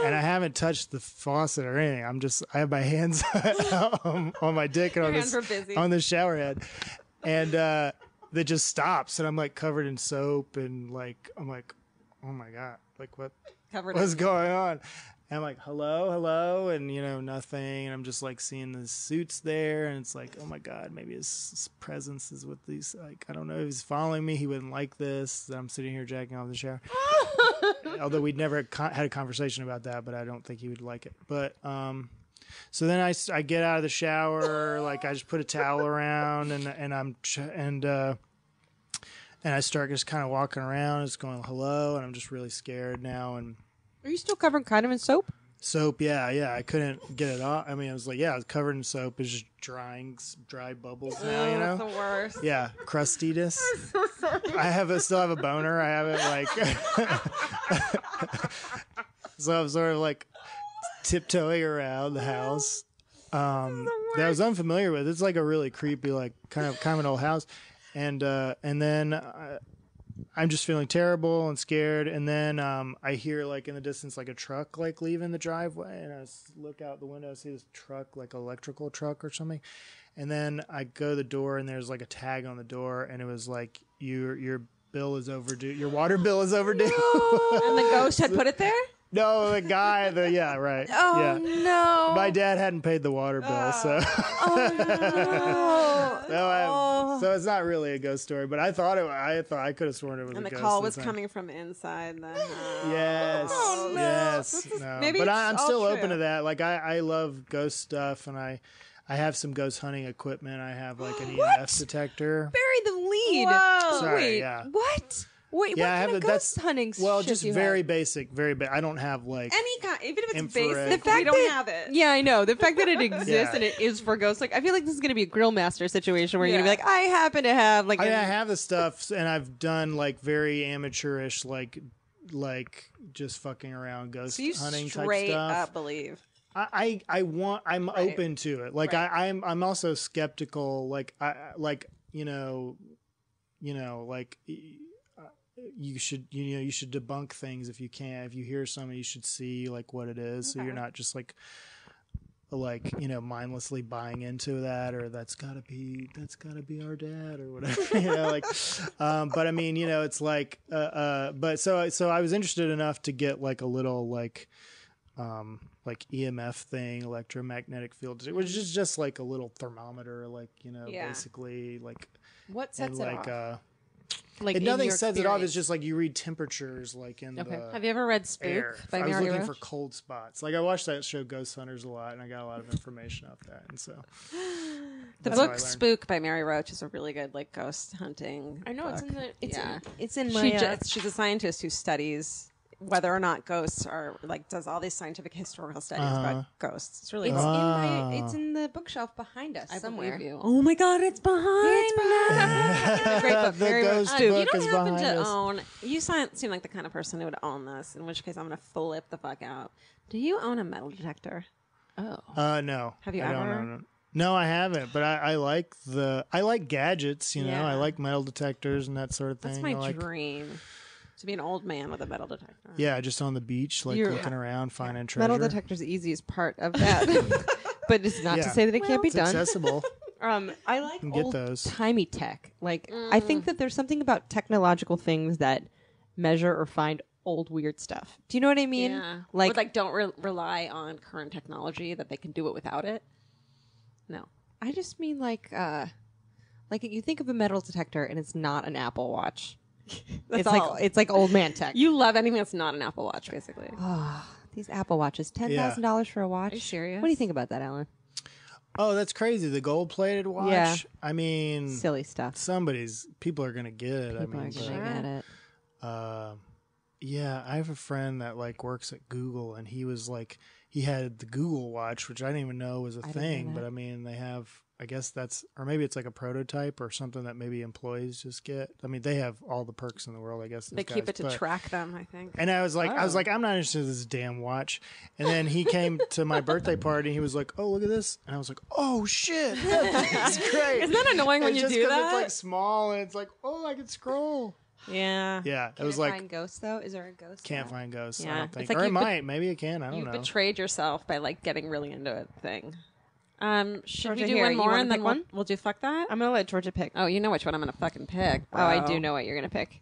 [SPEAKER 4] And I haven't touched the faucet or anything. I have my hands on my dick and
[SPEAKER 1] Your hands were busy.
[SPEAKER 4] on the shower head. And that just stops. And I'm like covered in soap. And like, I'm like, oh my God, like what's going on? And I'm like, hello, and nothing. And I'm just like seeing the suits there, and it's like, oh my God, maybe his presence is with these. Like, I don't know if he's following me. He wouldn't like this. I'm sitting here jacking off in the shower. Although we'd never had a conversation about that, but I don't think he would like it. But so then I get out of the shower, like I just put a towel around, and I start just kind of walking around, just going hello, and I'm just really scared now. And
[SPEAKER 5] Are you still covered kind of in soap?
[SPEAKER 4] soap, yeah, I couldn't get it off. I mean, I was like, I was covered in soap. It's just dry bubbles now,
[SPEAKER 1] That's the worst.
[SPEAKER 4] Yeah, crustiness. I still have a boner. I have it like, so I'm sort of like tiptoeing around the house that I was unfamiliar with. It's like a really creepy, like kind of an old house, and then I'm just feeling terrible and scared. And then I hear like in the distance like a truck like leaving the driveway, and I look out the window, see this truck, like electrical truck or something. And then I go to the door, and there's like a tag on the door, and it was like your bill is overdue. Your water bill is overdue.
[SPEAKER 1] And the ghost had put it there?
[SPEAKER 4] No, the guy. Yeah, right.
[SPEAKER 2] Oh
[SPEAKER 4] yeah.
[SPEAKER 2] no!
[SPEAKER 4] My dad hadn't paid the water bill, so so it's not really a ghost story. But I thought I could have sworn it was.
[SPEAKER 1] And
[SPEAKER 4] a
[SPEAKER 1] the
[SPEAKER 4] ghost
[SPEAKER 1] call
[SPEAKER 4] this
[SPEAKER 1] was
[SPEAKER 4] time.
[SPEAKER 1] coming from inside the house.
[SPEAKER 4] Yes.
[SPEAKER 1] Oh, no.
[SPEAKER 4] Yes. No.
[SPEAKER 1] maybe
[SPEAKER 4] But
[SPEAKER 1] it's
[SPEAKER 4] I'm
[SPEAKER 1] all
[SPEAKER 4] still
[SPEAKER 1] true.
[SPEAKER 4] open to that. Like I love ghost stuff, and I have some ghost hunting equipment. I have like an EMF detector.
[SPEAKER 2] Bury the lead.
[SPEAKER 1] Whoa.
[SPEAKER 4] Sorry,
[SPEAKER 2] Wait,
[SPEAKER 4] yeah.
[SPEAKER 2] what? Wait,
[SPEAKER 4] Yeah, I
[SPEAKER 2] what
[SPEAKER 4] have
[SPEAKER 2] kind of
[SPEAKER 4] it. That's
[SPEAKER 2] ghost hunting?
[SPEAKER 4] well,
[SPEAKER 2] shit
[SPEAKER 4] just
[SPEAKER 2] you
[SPEAKER 4] very
[SPEAKER 2] have?
[SPEAKER 4] basic. I don't have like
[SPEAKER 1] Any kind, even if it's
[SPEAKER 4] Infrared.
[SPEAKER 1] basic,
[SPEAKER 4] The
[SPEAKER 1] we
[SPEAKER 2] fact
[SPEAKER 1] don't
[SPEAKER 2] that-
[SPEAKER 1] have it.
[SPEAKER 2] Yeah, I know. The fact that it exists
[SPEAKER 4] Yeah.
[SPEAKER 2] and it is for ghosts, like I feel like this is going to be a grill master situation where you're
[SPEAKER 1] Yeah.
[SPEAKER 2] going to be like, I happen to have like.
[SPEAKER 4] I have the stuff, and I've done like very amateurish, like just fucking around ghost
[SPEAKER 1] So you
[SPEAKER 4] hunting type
[SPEAKER 1] straight
[SPEAKER 4] stuff.
[SPEAKER 1] up believe.
[SPEAKER 4] I'm
[SPEAKER 1] Right.
[SPEAKER 4] open to it. Like
[SPEAKER 1] Right.
[SPEAKER 4] I'm also skeptical. Like you know like you should you should debunk things if you can. If you hear something, you should see like what it is, so you're not just like mindlessly buying into that, or that's gotta be our dad or whatever. But I mean, it's like but so I was interested enough to get like a little like EMF thing, electromagnetic field, which is just like a little thermometer,
[SPEAKER 1] Yeah.
[SPEAKER 4] basically like
[SPEAKER 2] What sets
[SPEAKER 4] and
[SPEAKER 2] it
[SPEAKER 4] like
[SPEAKER 2] off? Like
[SPEAKER 4] it
[SPEAKER 2] in
[SPEAKER 4] nothing
[SPEAKER 2] your
[SPEAKER 4] sets it off. It's
[SPEAKER 2] experience.
[SPEAKER 4] just like you read temperatures like in
[SPEAKER 2] Okay.
[SPEAKER 4] the
[SPEAKER 1] Have you ever read Spook
[SPEAKER 4] air.
[SPEAKER 1] by
[SPEAKER 4] I was
[SPEAKER 1] Mary
[SPEAKER 4] looking
[SPEAKER 1] Roach?
[SPEAKER 4] for cold spots. Like I watched that show Ghost Hunters a lot, and I got a lot of information off that. And so
[SPEAKER 1] The
[SPEAKER 4] that's how I
[SPEAKER 1] book
[SPEAKER 4] learned.
[SPEAKER 1] Spook by Mary Roach is a really good like ghost hunting.
[SPEAKER 2] I know it's
[SPEAKER 1] book.
[SPEAKER 2] in the. It's
[SPEAKER 1] Yeah.
[SPEAKER 2] it's in my.
[SPEAKER 1] She's a scientist who studies whether or not ghosts are like does all these scientific historical studies about ghosts. It's really
[SPEAKER 2] It's
[SPEAKER 1] cool.
[SPEAKER 2] in my. It's in the bookshelf behind us
[SPEAKER 1] I
[SPEAKER 2] somewhere.
[SPEAKER 1] believe you. Oh my god, it's behind.
[SPEAKER 2] It's a great book.
[SPEAKER 4] The
[SPEAKER 2] Very
[SPEAKER 4] ghost
[SPEAKER 1] You
[SPEAKER 4] book
[SPEAKER 1] don't
[SPEAKER 4] is
[SPEAKER 1] happen
[SPEAKER 4] behind
[SPEAKER 1] to
[SPEAKER 4] us.
[SPEAKER 1] own. You seem like the kind of person who would own this. In which case, I'm going to flip the fuck out. Do you own a metal detector?
[SPEAKER 2] Oh.
[SPEAKER 4] No.
[SPEAKER 1] Have you
[SPEAKER 4] I don't
[SPEAKER 1] ever?
[SPEAKER 4] own it. No, I haven't. But I like gadgets.
[SPEAKER 1] Yeah.
[SPEAKER 4] I like metal detectors and that sort of thing.
[SPEAKER 1] That's my
[SPEAKER 4] I like,
[SPEAKER 1] dream. To be an old man with a metal detector.
[SPEAKER 4] Yeah, just on the beach, like
[SPEAKER 2] You're-
[SPEAKER 4] looking around, finding treasure.
[SPEAKER 2] Metal detector's the easiest part of that, but it's not to
[SPEAKER 4] Yeah.
[SPEAKER 2] say that it can't be
[SPEAKER 4] It's
[SPEAKER 2] done.
[SPEAKER 4] accessible.
[SPEAKER 2] I like
[SPEAKER 4] can get
[SPEAKER 2] old
[SPEAKER 4] those.
[SPEAKER 2] timey tech. Like I think that there's something about technological things that measure or find old weird stuff. Do you know what I mean?
[SPEAKER 1] Yeah.
[SPEAKER 2] Like,
[SPEAKER 1] Or, like don't rely on current technology that they can do it without it. No.
[SPEAKER 2] I just mean like you think of a metal detector and it's not an Apple Watch.
[SPEAKER 1] That's
[SPEAKER 2] it's
[SPEAKER 1] all.
[SPEAKER 2] like it's like old man tech.
[SPEAKER 1] You love anything that's not an Apple Watch, basically.
[SPEAKER 2] These Apple Watches, $10,000 for a watch.
[SPEAKER 1] Are you serious?
[SPEAKER 2] What do you think about that, Alan?
[SPEAKER 4] Oh, that's crazy. The gold-plated watch.
[SPEAKER 2] Yeah.
[SPEAKER 4] I mean,
[SPEAKER 2] Silly stuff.
[SPEAKER 4] people are gonna get it.
[SPEAKER 2] People
[SPEAKER 4] I
[SPEAKER 2] are
[SPEAKER 4] mean,
[SPEAKER 2] gonna get it.
[SPEAKER 4] yeah, I have a friend that like works at Google, and he was like, he had the Google Watch, which I didn't even know was a
[SPEAKER 2] didn't know
[SPEAKER 4] thing.
[SPEAKER 2] that.
[SPEAKER 4] But I mean, they have. I guess that's, or maybe it's like a prototype or something that maybe employees just get. I mean, they have all the perks in the world. I guess
[SPEAKER 1] They keep it to track them, I think.
[SPEAKER 4] And I was like, I'm not interested in this damn watch. And then he came to my birthday party, and he was like, oh, look at this. And I was like, oh shit, that's great.
[SPEAKER 1] Isn't that annoying when
[SPEAKER 4] It's
[SPEAKER 1] you
[SPEAKER 4] just
[SPEAKER 1] do
[SPEAKER 4] 'cause
[SPEAKER 1] that?
[SPEAKER 4] It's like small, and it's like, oh, I can scroll.
[SPEAKER 1] Yeah.
[SPEAKER 4] Yeah, it was
[SPEAKER 2] Can you
[SPEAKER 4] like,
[SPEAKER 2] find ghosts though? Is there a ghost?
[SPEAKER 4] can't
[SPEAKER 2] app?
[SPEAKER 4] find ghosts.
[SPEAKER 1] Yeah.
[SPEAKER 4] I don't
[SPEAKER 1] It's
[SPEAKER 4] think.
[SPEAKER 1] like
[SPEAKER 4] Or it
[SPEAKER 1] you
[SPEAKER 4] might. Maybe it can. I don't
[SPEAKER 1] You
[SPEAKER 4] know.
[SPEAKER 1] betrayed yourself by like getting really into a thing. Should
[SPEAKER 2] Georgia,
[SPEAKER 1] we do
[SPEAKER 2] here,
[SPEAKER 1] one
[SPEAKER 2] you
[SPEAKER 1] more
[SPEAKER 2] wanna
[SPEAKER 1] and then
[SPEAKER 2] pick
[SPEAKER 1] we'll,
[SPEAKER 2] one?
[SPEAKER 1] we'll do fuck that?
[SPEAKER 2] I'm gonna let Georgia pick.
[SPEAKER 1] Oh, you know which one I'm gonna fucking pick.
[SPEAKER 2] Oh, I
[SPEAKER 1] bro.
[SPEAKER 2] do know what you're gonna pick.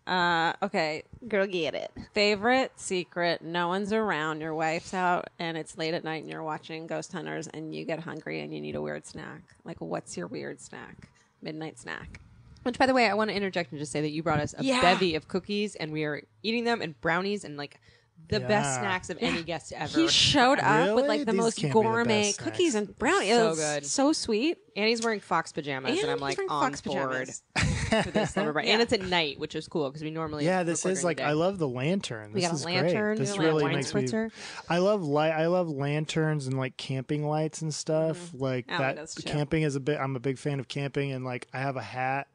[SPEAKER 1] Okay.
[SPEAKER 2] Girl, get it.
[SPEAKER 1] Favorite secret. No one's around. Your wife's out and it's late at night and you're watching Ghost Hunters and you get hungry and you need a weird snack. Like, what's your weird snack? Midnight snack.
[SPEAKER 2] Which, by the way, I want to interject and just say that you brought us a
[SPEAKER 1] Yeah.
[SPEAKER 2] bevy of cookies, and we are eating them, and brownies, and like the best
[SPEAKER 4] Yeah.
[SPEAKER 2] snacks of any guest ever.
[SPEAKER 1] He showed up with
[SPEAKER 4] Really?
[SPEAKER 1] like the
[SPEAKER 4] These
[SPEAKER 1] most
[SPEAKER 4] can't be the
[SPEAKER 1] gourmet
[SPEAKER 4] best
[SPEAKER 1] cookies
[SPEAKER 4] snacks.
[SPEAKER 1] and brownies. It
[SPEAKER 2] So
[SPEAKER 1] was
[SPEAKER 2] good.
[SPEAKER 1] so sweet.
[SPEAKER 2] And he's wearing fox pajamas, and I'm
[SPEAKER 1] he's
[SPEAKER 2] like
[SPEAKER 1] wearing
[SPEAKER 2] on
[SPEAKER 1] fox
[SPEAKER 2] board
[SPEAKER 1] pajamas.
[SPEAKER 2] for this Slumber.
[SPEAKER 1] Yeah.
[SPEAKER 2] And it's at night, which is cool because we normally
[SPEAKER 4] Yeah, this
[SPEAKER 2] record
[SPEAKER 4] is
[SPEAKER 2] during
[SPEAKER 4] like
[SPEAKER 2] the day.
[SPEAKER 4] I love the lantern.
[SPEAKER 2] We
[SPEAKER 4] This
[SPEAKER 2] got a
[SPEAKER 4] is
[SPEAKER 2] lantern,
[SPEAKER 4] great. This
[SPEAKER 2] we got a
[SPEAKER 4] really
[SPEAKER 2] wine
[SPEAKER 4] makes me.
[SPEAKER 2] spritzer.
[SPEAKER 4] I love lanterns and like camping lights and stuff. Like
[SPEAKER 1] Alie
[SPEAKER 4] that.
[SPEAKER 1] does too.
[SPEAKER 4] Camping is I'm a big fan of camping, and like I have a hat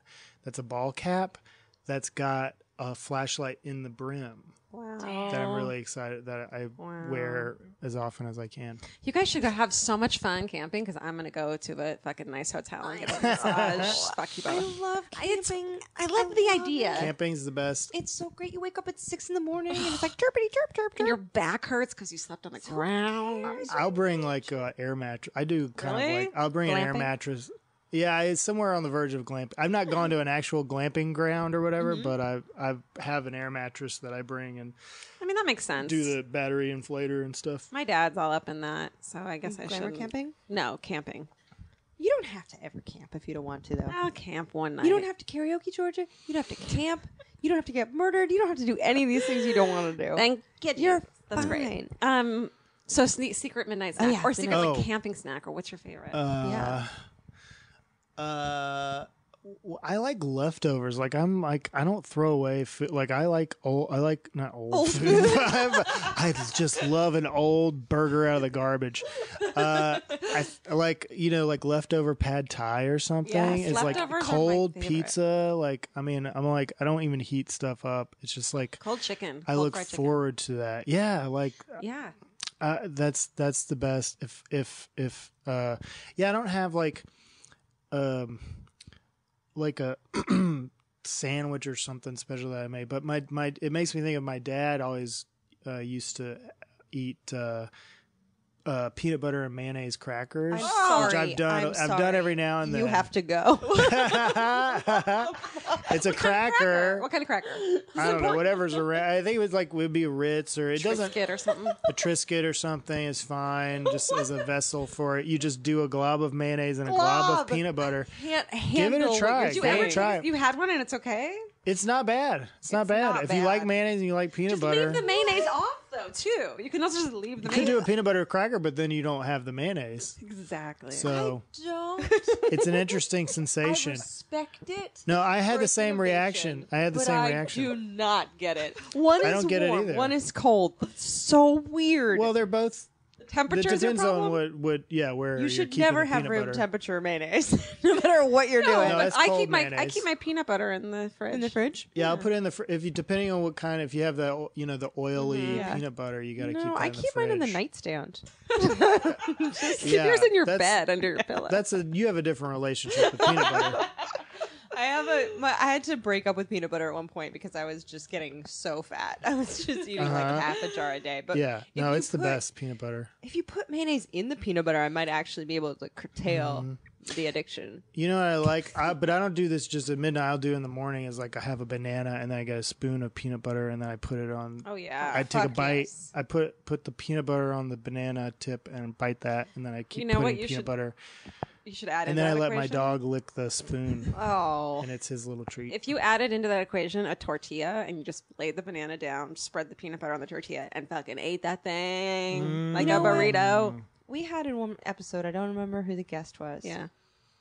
[SPEAKER 4] that's a ball cap that's got a flashlight in the brim
[SPEAKER 1] Wow.
[SPEAKER 4] that I'm really excited that I wear as often as I can.
[SPEAKER 1] You guys should go have so much fun camping because I'm going to go to a fucking nice hotel and get a massage. Fuck you
[SPEAKER 2] I
[SPEAKER 1] both.
[SPEAKER 2] love camping.
[SPEAKER 1] I love the idea.
[SPEAKER 4] Camping's the best.
[SPEAKER 2] It's so great. You wake up at 6 in the morning, and it's like chirpity chirp chirp
[SPEAKER 1] And
[SPEAKER 2] chirp.
[SPEAKER 1] your back hurts because you slept on the ground.
[SPEAKER 4] I'll bring like air mattress. I do kind
[SPEAKER 1] Really?
[SPEAKER 4] of like I'll bring an air
[SPEAKER 1] Glamping?
[SPEAKER 4] mattress. Yeah, it's somewhere on the verge of glamping. I've not gone to an actual glamping ground or whatever,
[SPEAKER 1] Mm-hmm.
[SPEAKER 4] but I have an air mattress that I bring, and
[SPEAKER 1] I mean, that makes sense.
[SPEAKER 4] do the battery inflator and stuff.
[SPEAKER 1] My dad's all up in that, so I guess I
[SPEAKER 5] Glamour
[SPEAKER 1] should.
[SPEAKER 5] camping?
[SPEAKER 1] No, camping.
[SPEAKER 5] You don't have to ever camp if you don't want to, though.
[SPEAKER 1] I'll camp one night.
[SPEAKER 5] You don't have to karaoke, Georgia. You don't have to camp. You don't have to get murdered. You don't have to do any of these things you don't want to do.
[SPEAKER 1] Thank you.
[SPEAKER 5] You're
[SPEAKER 1] That's
[SPEAKER 5] fine.
[SPEAKER 1] great. So secret midnight snack
[SPEAKER 5] yeah,
[SPEAKER 1] or secret
[SPEAKER 4] midnight-
[SPEAKER 1] like camping snack, or what's your favorite?
[SPEAKER 5] Yeah.
[SPEAKER 4] I like leftovers. Like I don't throw away food. Like I like not old food. I just love an old burger out of the garbage. I like like leftover pad thai or something.
[SPEAKER 1] Yes,
[SPEAKER 4] It's like
[SPEAKER 1] leftovers are my
[SPEAKER 4] cold
[SPEAKER 1] favorite.
[SPEAKER 4] pizza. Like I'm like I don't even heat stuff up. It's just like
[SPEAKER 1] Cold chicken.
[SPEAKER 4] I
[SPEAKER 1] cold
[SPEAKER 4] look
[SPEAKER 1] fried chicken.
[SPEAKER 4] forward to that. Yeah, like
[SPEAKER 1] Yeah.
[SPEAKER 4] that's the best. If I don't have like a sandwich or something special that I made, but my it makes me think of my dad always used to eat peanut butter and mayonnaise crackers,
[SPEAKER 5] I'm
[SPEAKER 4] which
[SPEAKER 5] sorry.
[SPEAKER 4] I've done.
[SPEAKER 5] I'm
[SPEAKER 4] I've
[SPEAKER 5] sorry.
[SPEAKER 4] done every now and then.
[SPEAKER 5] You have to go.
[SPEAKER 4] It's a cracker.
[SPEAKER 1] What kind of cracker?
[SPEAKER 4] I don't know. Whatever's around. I think it was would be a Ritz or it doesn't.
[SPEAKER 1] Triscuit or something.
[SPEAKER 4] A Triscuit or something is fine, just as a vessel for it. You just do a glob of mayonnaise and a glob of peanut butter.
[SPEAKER 5] Can't
[SPEAKER 4] Give it
[SPEAKER 5] handle
[SPEAKER 4] a
[SPEAKER 5] what
[SPEAKER 4] try.
[SPEAKER 5] you're
[SPEAKER 1] Did you
[SPEAKER 4] Give it
[SPEAKER 1] ever
[SPEAKER 4] a try.
[SPEAKER 1] You had one and it's okay?
[SPEAKER 4] It's not bad. It's not bad.
[SPEAKER 5] not
[SPEAKER 4] If you like
[SPEAKER 5] bad.
[SPEAKER 4] mayonnaise and you like peanut
[SPEAKER 1] Just
[SPEAKER 4] butter,
[SPEAKER 1] leave the mayonnaise off though too. You can also just leave the
[SPEAKER 4] you can
[SPEAKER 1] mayonnaise.
[SPEAKER 4] do a peanut butter cracker, but then you don't have the mayonnaise.
[SPEAKER 1] Exactly.
[SPEAKER 4] So
[SPEAKER 5] Don't.
[SPEAKER 4] it's an interesting
[SPEAKER 5] I
[SPEAKER 4] sensation.
[SPEAKER 5] respect it.
[SPEAKER 4] No, I had
[SPEAKER 5] for
[SPEAKER 4] the
[SPEAKER 5] its
[SPEAKER 4] same
[SPEAKER 5] innovation,
[SPEAKER 4] reaction. I had the
[SPEAKER 5] but
[SPEAKER 4] same
[SPEAKER 5] I
[SPEAKER 4] reaction.
[SPEAKER 5] do not get it. One
[SPEAKER 4] I
[SPEAKER 5] is
[SPEAKER 4] don't get it
[SPEAKER 5] warm,
[SPEAKER 4] either.
[SPEAKER 5] one is cold. It's so weird.
[SPEAKER 4] Well, they're both. It
[SPEAKER 1] Temperatures are a
[SPEAKER 4] depends
[SPEAKER 1] problem.
[SPEAKER 4] on where
[SPEAKER 5] you
[SPEAKER 4] you're
[SPEAKER 5] should
[SPEAKER 4] keeping
[SPEAKER 5] never
[SPEAKER 4] the
[SPEAKER 5] have
[SPEAKER 4] peanut
[SPEAKER 5] room
[SPEAKER 4] butter.
[SPEAKER 5] temperature mayonnaise, no matter what you're doing.
[SPEAKER 4] No,
[SPEAKER 1] But
[SPEAKER 4] it's
[SPEAKER 1] I
[SPEAKER 4] cold
[SPEAKER 1] keep my
[SPEAKER 4] mayonnaise.
[SPEAKER 1] peanut butter in the fridge.
[SPEAKER 5] In the fridge?
[SPEAKER 4] Yeah, I'll put it in the if you depending on what kind. If you have the the oily
[SPEAKER 5] Yeah.
[SPEAKER 4] peanut butter, you got to keep that
[SPEAKER 5] No, I
[SPEAKER 4] in the
[SPEAKER 5] keep
[SPEAKER 4] fridge.
[SPEAKER 5] mine in the nightstand.
[SPEAKER 1] Keep yours in your bed under your pillow.
[SPEAKER 4] You have a different relationship with peanut butter.
[SPEAKER 5] I had to break up with peanut butter at one point because I was just getting so fat. I was just eating like half a jar a day. But
[SPEAKER 4] Yeah,
[SPEAKER 5] if
[SPEAKER 4] no,
[SPEAKER 5] you
[SPEAKER 4] it's the
[SPEAKER 5] put-
[SPEAKER 4] best peanut butter.
[SPEAKER 5] If you put mayonnaise in the peanut butter, I might actually be able to curtail
[SPEAKER 4] Mm-hmm.
[SPEAKER 5] the addiction.
[SPEAKER 4] You know what I like, but I don't do this just at midnight. I'll do in the morning. Is like I have a banana and then I get a spoon of peanut butter and then I put it on.
[SPEAKER 1] Oh yeah.
[SPEAKER 4] I take a
[SPEAKER 5] fuck
[SPEAKER 4] bite.
[SPEAKER 5] yes.
[SPEAKER 4] I put the peanut butter on the banana tip and bite that, and then I keep
[SPEAKER 1] You know what?
[SPEAKER 4] putting
[SPEAKER 1] You
[SPEAKER 4] peanut
[SPEAKER 1] should
[SPEAKER 4] butter.
[SPEAKER 1] You should add
[SPEAKER 4] And
[SPEAKER 1] into
[SPEAKER 4] then I
[SPEAKER 1] that
[SPEAKER 4] let my
[SPEAKER 1] equation.
[SPEAKER 4] dog lick the spoon,
[SPEAKER 5] Oh,
[SPEAKER 4] and it's his little treat.
[SPEAKER 1] If you added into that equation a tortilla and you just laid the banana down, spread the peanut butter on the tortilla, and fucking ate that thing like
[SPEAKER 5] You
[SPEAKER 1] a
[SPEAKER 5] know what?
[SPEAKER 1] burrito.
[SPEAKER 5] we had in one episode. I don't remember who the guest was.
[SPEAKER 1] Yeah.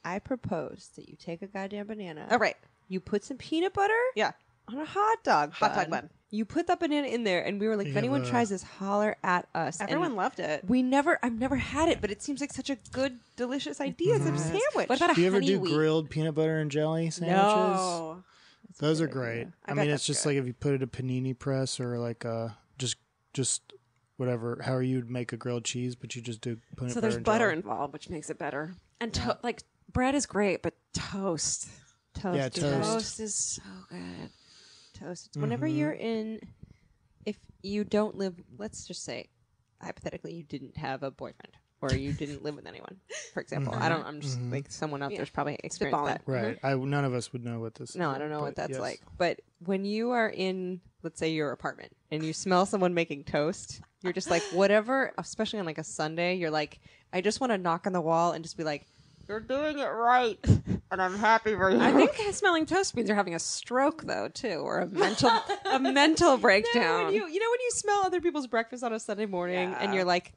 [SPEAKER 5] I proposed that you take a goddamn banana.
[SPEAKER 1] Oh right.
[SPEAKER 5] You put some peanut butter
[SPEAKER 1] Yeah.
[SPEAKER 5] on a hot dog
[SPEAKER 1] Hot dog bun.
[SPEAKER 5] You put that banana in there, and we were like, if
[SPEAKER 4] have
[SPEAKER 5] anyone
[SPEAKER 4] a-
[SPEAKER 5] tries this, holler at us. And
[SPEAKER 1] Everyone loved it.
[SPEAKER 5] I've never had it, but it seems like such a good, delicious idea as a sandwich.
[SPEAKER 1] What about a
[SPEAKER 4] Do you ever
[SPEAKER 1] honey
[SPEAKER 4] do
[SPEAKER 1] wheat?
[SPEAKER 4] grilled peanut butter and jelly sandwiches?
[SPEAKER 1] No.
[SPEAKER 4] Those are great. I
[SPEAKER 1] bet
[SPEAKER 4] mean,
[SPEAKER 1] that's
[SPEAKER 4] it's just
[SPEAKER 1] good.
[SPEAKER 4] like if you put it in a panini press or like just whatever, how you would make a grilled cheese, but you just do peanut
[SPEAKER 1] So
[SPEAKER 4] butter
[SPEAKER 1] there's
[SPEAKER 4] and
[SPEAKER 1] butter
[SPEAKER 4] jelly.
[SPEAKER 1] involved, which makes it better. And like bread is great, but toast.
[SPEAKER 5] toast.
[SPEAKER 4] Yeah,
[SPEAKER 5] is
[SPEAKER 4] toast.
[SPEAKER 1] Toast is so good.
[SPEAKER 5] Toast. Whenever you're in, if you don't live, let's just say, hypothetically, you didn't have a boyfriend or you didn't live with anyone, for example. I'm just like someone out there's probably experienced
[SPEAKER 1] Spitballing.
[SPEAKER 5] that.
[SPEAKER 4] Right. None of us would know what this.
[SPEAKER 5] No,
[SPEAKER 4] is,
[SPEAKER 5] I don't know what
[SPEAKER 4] but
[SPEAKER 5] that's
[SPEAKER 4] yes.
[SPEAKER 5] like. But when you are in, let's say, your apartment and you smell someone making toast, you're just like, whatever, especially on like a Sunday, you're like, I just want to knock on the wall and just be like, you're doing it right. And I'm happy for you.
[SPEAKER 1] I think smelling toast means you're having a stroke, though, too, or a mental breakdown.
[SPEAKER 5] when you smell other people's breakfast on a Sunday morning and
[SPEAKER 1] Yeah.
[SPEAKER 5] you're like,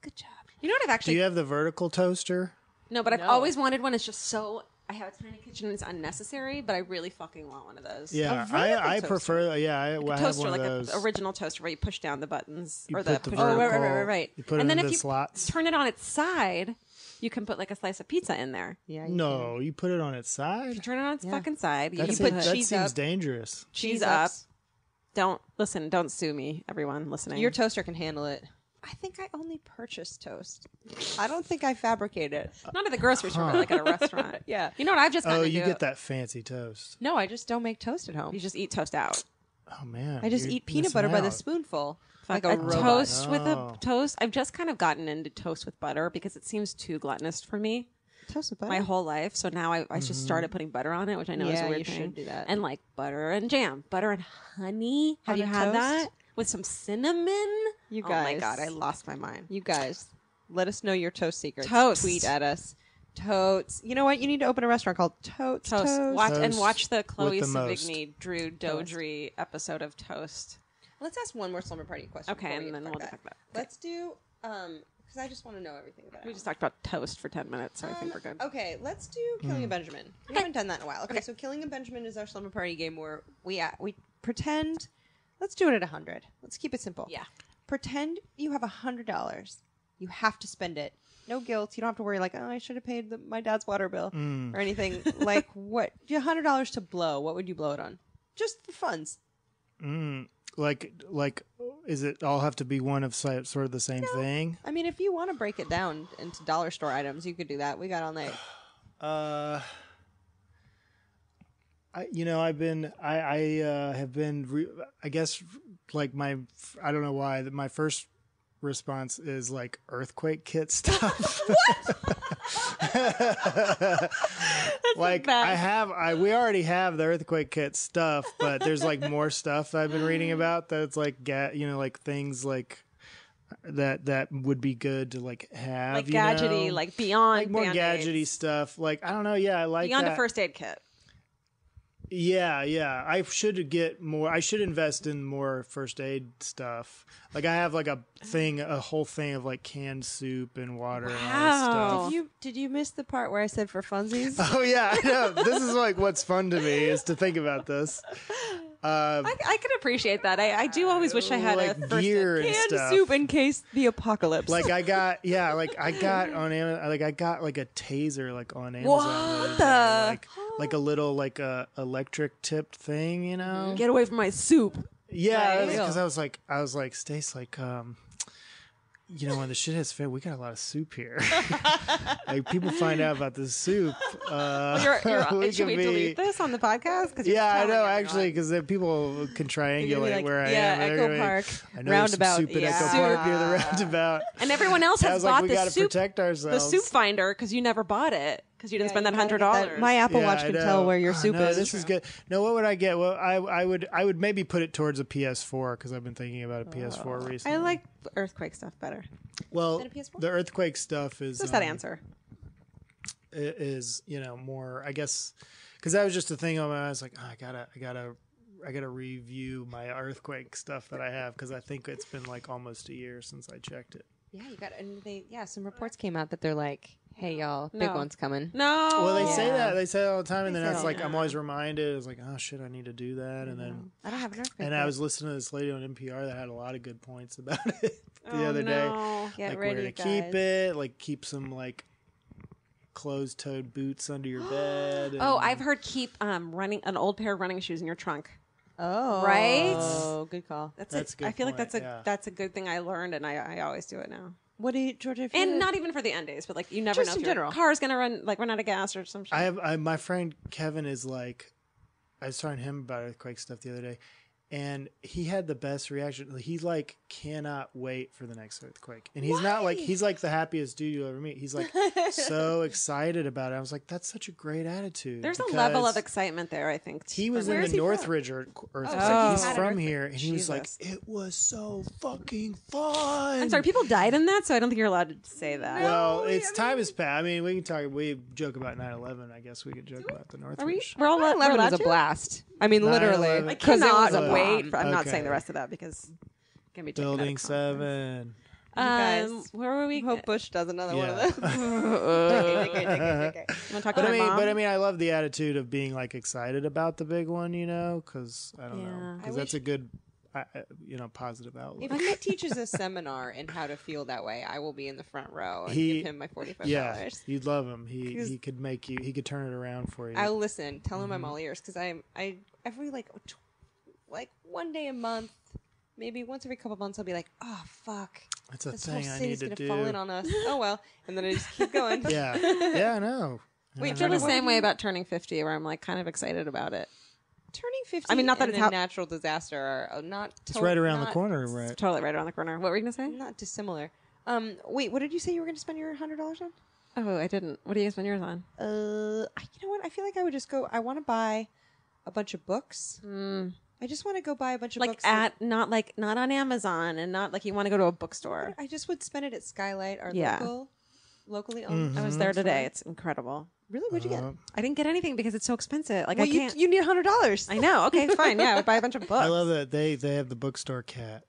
[SPEAKER 5] good job.
[SPEAKER 1] You know what I've
[SPEAKER 4] Do
[SPEAKER 1] actually
[SPEAKER 4] you have the vertical toaster?
[SPEAKER 1] no, but I've
[SPEAKER 5] No.
[SPEAKER 1] always wanted one. It's just so I have a tiny kitchen and it's unnecessary, but I really fucking want one of those.
[SPEAKER 4] Yeah,
[SPEAKER 5] vertical
[SPEAKER 4] I
[SPEAKER 5] toaster.
[SPEAKER 4] prefer. Yeah, I
[SPEAKER 1] A
[SPEAKER 4] have
[SPEAKER 1] toaster,
[SPEAKER 4] one
[SPEAKER 1] like
[SPEAKER 4] of those.
[SPEAKER 1] an original toaster where you push down the buttons
[SPEAKER 4] You
[SPEAKER 1] or
[SPEAKER 4] put the
[SPEAKER 1] push
[SPEAKER 4] vertical.
[SPEAKER 5] right.
[SPEAKER 4] You put
[SPEAKER 1] and
[SPEAKER 4] it
[SPEAKER 1] then
[SPEAKER 4] in
[SPEAKER 1] if
[SPEAKER 4] the
[SPEAKER 1] you
[SPEAKER 4] slots.
[SPEAKER 1] turn it on its side, you can put like a slice of pizza in there.
[SPEAKER 5] Yeah.
[SPEAKER 4] No, you put it on its side.
[SPEAKER 1] Turn it on its fucking side.
[SPEAKER 4] That
[SPEAKER 1] You
[SPEAKER 4] seems,
[SPEAKER 1] put
[SPEAKER 4] that
[SPEAKER 1] cheese
[SPEAKER 4] seems
[SPEAKER 1] up.
[SPEAKER 4] dangerous.
[SPEAKER 1] Cheese up. Don't sue me, everyone listening.
[SPEAKER 5] Your toaster can handle it. I think I only purchased toast. I don't think I fabricate it.
[SPEAKER 1] not at the grocery store, but like at a restaurant.
[SPEAKER 5] Yeah.
[SPEAKER 1] You know what I've just gotten
[SPEAKER 4] Oh,
[SPEAKER 1] to
[SPEAKER 4] you
[SPEAKER 1] do?
[SPEAKER 4] get that fancy toast.
[SPEAKER 5] No, I just don't make toast at home.
[SPEAKER 1] You just eat toast out.
[SPEAKER 4] Oh man,
[SPEAKER 5] I just
[SPEAKER 4] you're
[SPEAKER 5] eat peanut
[SPEAKER 4] missing
[SPEAKER 5] butter by the
[SPEAKER 4] out.
[SPEAKER 5] spoonful.
[SPEAKER 1] Like
[SPEAKER 5] Like
[SPEAKER 1] a
[SPEAKER 5] a robot.
[SPEAKER 1] toast with
[SPEAKER 4] Oh.
[SPEAKER 1] a toast. I've just kind of gotten into toast with butter because it seems too gluttonous for me
[SPEAKER 5] Toast with butter.
[SPEAKER 1] my whole life. So now I just started putting butter on it, which I know is a
[SPEAKER 5] Yeah,
[SPEAKER 1] weird
[SPEAKER 5] you
[SPEAKER 1] thing.
[SPEAKER 5] should do that.
[SPEAKER 1] And like butter and jam, butter and honey. Have
[SPEAKER 5] On
[SPEAKER 1] you
[SPEAKER 5] a
[SPEAKER 1] had
[SPEAKER 5] toast?
[SPEAKER 1] that? with some cinnamon.
[SPEAKER 5] You
[SPEAKER 1] Oh my
[SPEAKER 5] guys.
[SPEAKER 1] god, I lost my mind.
[SPEAKER 5] You guys, let us know your toast secrets.
[SPEAKER 1] Toast.
[SPEAKER 5] Tweet at us. Totes. You know what? You need to open a restaurant called Totes.
[SPEAKER 1] Toast. Watch
[SPEAKER 4] Toast
[SPEAKER 1] watch the Chloe
[SPEAKER 4] with the most.
[SPEAKER 1] Savigny, Drew Dodry episode of Toast.
[SPEAKER 5] Let's ask one more slumber party question.
[SPEAKER 1] Okay,
[SPEAKER 5] before we
[SPEAKER 1] and then
[SPEAKER 5] fuck
[SPEAKER 1] we'll
[SPEAKER 5] that.
[SPEAKER 1] talk about.
[SPEAKER 5] Let's do because I just want to know everything about it.
[SPEAKER 1] We just talked about toast for 10 minutes, so I think we're good.
[SPEAKER 5] Okay, let's do Killing a Benjamin. We haven't done that in a while. Okay, so Killing a Benjamin is our slumber party game where we pretend. Let's do it at 100. Let's keep it simple.
[SPEAKER 1] Yeah.
[SPEAKER 5] Pretend you have $100. You have to spend it. No guilt. You don't have to worry like, oh, I should have paid my dad's water bill or anything. Like, what? You have $100 to blow. What would you blow it on? Just the funds.
[SPEAKER 4] Like, is it all have to be one of sort of the same thing?
[SPEAKER 5] I mean, if you want to break it down into dollar store items, you could do that. We got all night.
[SPEAKER 4] I guess like I don't know why my first response is like earthquake kit stuff. Like we already have the earthquake kit stuff, but there's like more stuff that I've been reading about that's like like things like that would be good to like have
[SPEAKER 1] Like gadgety, like beyond
[SPEAKER 4] like more
[SPEAKER 1] Band-Aids.
[SPEAKER 4] gadgety stuff. Like I don't know, yeah, I like
[SPEAKER 1] Beyond
[SPEAKER 4] that.
[SPEAKER 1] a first aid kit.
[SPEAKER 4] Yeah. I should get more. I should invest in more first aid stuff. Like I have like a whole thing of like canned soup and water and all
[SPEAKER 1] Wow.
[SPEAKER 4] this stuff.
[SPEAKER 5] Did you miss the part where I said for funsies?
[SPEAKER 4] Oh yeah, I know. This is like what's fun to me is to think about this.
[SPEAKER 1] I can appreciate that. I do always wish I had
[SPEAKER 4] like
[SPEAKER 1] a first
[SPEAKER 4] gear
[SPEAKER 1] aid
[SPEAKER 4] and
[SPEAKER 1] kit.
[SPEAKER 4] stuff.
[SPEAKER 5] Soup in case the apocalypse.
[SPEAKER 4] Like I got on Amazon. Like I got like a taser like on Amazon. the other day. Like a little like a electric tipped thing, you know?
[SPEAKER 1] Get away from my soup.
[SPEAKER 4] Yeah,
[SPEAKER 1] Right.
[SPEAKER 4] because I was like, Stace, like, when the shit hits fan, we got a lot of soup here. Like people find out about this soup.
[SPEAKER 1] Should we delete this on the podcast? 'Cause you're
[SPEAKER 4] Yeah, I
[SPEAKER 1] telling
[SPEAKER 4] know
[SPEAKER 1] everyone.
[SPEAKER 4] actually, because then people can triangulate
[SPEAKER 5] like,
[SPEAKER 4] where I
[SPEAKER 5] yeah,
[SPEAKER 4] am. and
[SPEAKER 5] Echo
[SPEAKER 4] they're gonna be
[SPEAKER 5] Park,
[SPEAKER 4] like, I know
[SPEAKER 5] roundabout,
[SPEAKER 4] there's some soup in
[SPEAKER 5] yeah.
[SPEAKER 4] Echo Park near the roundabout.
[SPEAKER 1] And everyone else
[SPEAKER 4] I
[SPEAKER 1] has
[SPEAKER 4] was like,
[SPEAKER 1] bought
[SPEAKER 4] we
[SPEAKER 1] the
[SPEAKER 4] gotta
[SPEAKER 1] soup,
[SPEAKER 4] protect
[SPEAKER 1] the
[SPEAKER 4] ourselves.
[SPEAKER 1] soup finder because you never bought it because you didn't spend that $100.
[SPEAKER 5] My Apple
[SPEAKER 4] Yeah,
[SPEAKER 5] Watch
[SPEAKER 4] I
[SPEAKER 5] can
[SPEAKER 4] know.
[SPEAKER 5] tell where your
[SPEAKER 4] Oh,
[SPEAKER 5] soup
[SPEAKER 4] no,
[SPEAKER 5] is.
[SPEAKER 4] This is good. No, what would I get? Well, I would maybe put it towards a PS4 because I've been thinking about a PS4 recently.
[SPEAKER 1] I like earthquake stuff better.
[SPEAKER 4] Well,
[SPEAKER 5] Is that a PS4?
[SPEAKER 4] the earthquake stuff is
[SPEAKER 1] What's that answer?
[SPEAKER 4] is more, I guess, because that was just a thing on my. I was like, oh, I gotta review my earthquake stuff that I have because I think it's been like almost a year since I checked it.
[SPEAKER 5] Yeah, you got some reports came out that they're like, hey y'all, big
[SPEAKER 1] No.
[SPEAKER 5] one's coming.
[SPEAKER 1] No.
[SPEAKER 4] Well, they say
[SPEAKER 5] Yeah.
[SPEAKER 4] that they say it all the time, and then
[SPEAKER 5] say
[SPEAKER 4] it's
[SPEAKER 5] it
[SPEAKER 4] like
[SPEAKER 5] all
[SPEAKER 4] I'm always reminded. It's like, oh shit, I need to do that, and then.
[SPEAKER 5] I don't have an earthquake.
[SPEAKER 4] And I was listening to this lady on NPR that had a lot of good points about it the
[SPEAKER 1] Oh,
[SPEAKER 4] other day.
[SPEAKER 1] no.
[SPEAKER 5] Get
[SPEAKER 4] Like
[SPEAKER 5] ready,
[SPEAKER 4] where to
[SPEAKER 5] guys.
[SPEAKER 4] keep it, like keep some like closed-toed boots under your bed.
[SPEAKER 1] Oh,
[SPEAKER 4] and-
[SPEAKER 1] I've heard keep running an old pair of running shoes in your trunk.
[SPEAKER 5] Oh,
[SPEAKER 1] Right?
[SPEAKER 5] Oh, good call.
[SPEAKER 1] That's
[SPEAKER 4] That's
[SPEAKER 1] it.
[SPEAKER 4] a good
[SPEAKER 1] I feel like
[SPEAKER 4] point,
[SPEAKER 1] that's
[SPEAKER 4] yeah.
[SPEAKER 1] that's a good thing I learned, and I always do it now.
[SPEAKER 5] What do you, Georgia? if you
[SPEAKER 1] And
[SPEAKER 5] had-
[SPEAKER 1] not even for the end days, but like you never
[SPEAKER 5] Just
[SPEAKER 1] know
[SPEAKER 5] in
[SPEAKER 1] if your
[SPEAKER 5] general.
[SPEAKER 1] car's gonna run out of gas or some shit.
[SPEAKER 4] my friend Kevin is like, I was talking to him about earthquake stuff the other day, and he had the best reaction. He like cannot wait for the next earthquake, and he's not like he's like the happiest dude you'll ever meet. He's like so excited about it. I was like, that's such a great attitude.
[SPEAKER 1] There's a level of
[SPEAKER 4] because
[SPEAKER 1] excitement there, I think.
[SPEAKER 4] He was
[SPEAKER 1] for
[SPEAKER 4] in
[SPEAKER 1] me.
[SPEAKER 4] the Northridge earthquake.
[SPEAKER 1] so
[SPEAKER 4] He's
[SPEAKER 1] he's had an
[SPEAKER 4] from
[SPEAKER 1] earthquake.
[SPEAKER 4] here, and he was like,
[SPEAKER 1] Jesus.
[SPEAKER 4] "It was so fucking fun."
[SPEAKER 1] I'm sorry, people died in that, so I don't think you're allowed to say that.
[SPEAKER 4] Well, it's time has passed. I mean, we can talk. We joke about 9/11. I guess we could joke about the
[SPEAKER 1] Are we?
[SPEAKER 4] Northridge.
[SPEAKER 1] We're all we're
[SPEAKER 5] 9/11
[SPEAKER 1] allowed
[SPEAKER 5] was a
[SPEAKER 1] to?
[SPEAKER 5] blast. I mean, literally,
[SPEAKER 4] 9/11.
[SPEAKER 1] I
[SPEAKER 5] because it was
[SPEAKER 1] cannot
[SPEAKER 5] a
[SPEAKER 1] wait.
[SPEAKER 5] bomb.
[SPEAKER 1] For, I'm not
[SPEAKER 4] Okay.
[SPEAKER 1] saying the rest of that because it can be taken out of
[SPEAKER 4] Building
[SPEAKER 1] context.
[SPEAKER 4] 7.
[SPEAKER 5] guys,
[SPEAKER 1] where were we?
[SPEAKER 5] Hope Bush does another one of
[SPEAKER 4] Yeah.
[SPEAKER 5] those.
[SPEAKER 1] You want to talk
[SPEAKER 4] But
[SPEAKER 1] to
[SPEAKER 4] I
[SPEAKER 1] my
[SPEAKER 4] mean,
[SPEAKER 1] mom?
[SPEAKER 4] I love the attitude of being like excited about the big one, because I don't know,
[SPEAKER 1] Yeah.
[SPEAKER 4] because that's a good, positive outlook.
[SPEAKER 5] If Nick teaches a seminar in how to feel that way, I will be in the front row and
[SPEAKER 4] He-
[SPEAKER 5] give him my $45.
[SPEAKER 4] Yeah, you'd love him. He could make you. He could turn it around for you.
[SPEAKER 5] I'll listen. Tell him I'm all ears because I every like one day a month, maybe once every couple months, I'll be like, oh fuck,
[SPEAKER 4] That's a
[SPEAKER 5] this whole
[SPEAKER 4] thing I
[SPEAKER 5] city's
[SPEAKER 4] need to
[SPEAKER 5] gonna fall in
[SPEAKER 4] do.
[SPEAKER 5] on us. Oh well, and then I just keep going.
[SPEAKER 4] Yeah, yeah, I know.
[SPEAKER 1] Wait, I feel the same way about turning 50, where I'm like kind of excited about it.
[SPEAKER 5] Turning 50.
[SPEAKER 1] I mean, not that
[SPEAKER 5] and
[SPEAKER 1] it's
[SPEAKER 5] a
[SPEAKER 1] how-
[SPEAKER 5] natural disaster are not.
[SPEAKER 4] It's right around the corner, right?
[SPEAKER 1] It's totally right around the corner. What were you gonna say?
[SPEAKER 5] Not dissimilar. Wait, what did you say you were going to spend your $100 on?
[SPEAKER 1] Oh, I didn't. What do you spend yours on?
[SPEAKER 5] You know what? I feel like I would just go. I want to buy a bunch of books. I I just want to go buy a bunch of
[SPEAKER 1] Like
[SPEAKER 5] books.
[SPEAKER 1] not on Amazon, and not like you want to go to a bookstore.
[SPEAKER 5] I just would spend it at Skylight, our
[SPEAKER 1] Yeah.
[SPEAKER 5] locally owned.
[SPEAKER 1] I was there today. It's incredible.
[SPEAKER 5] Really? What'd you get?
[SPEAKER 1] I didn't get anything because it's so expensive. Like
[SPEAKER 5] Well,
[SPEAKER 1] I can't.
[SPEAKER 5] you need $100.
[SPEAKER 1] I know. Okay, fine. Yeah, I would buy a bunch of books.
[SPEAKER 4] I love that they have the bookstore cat.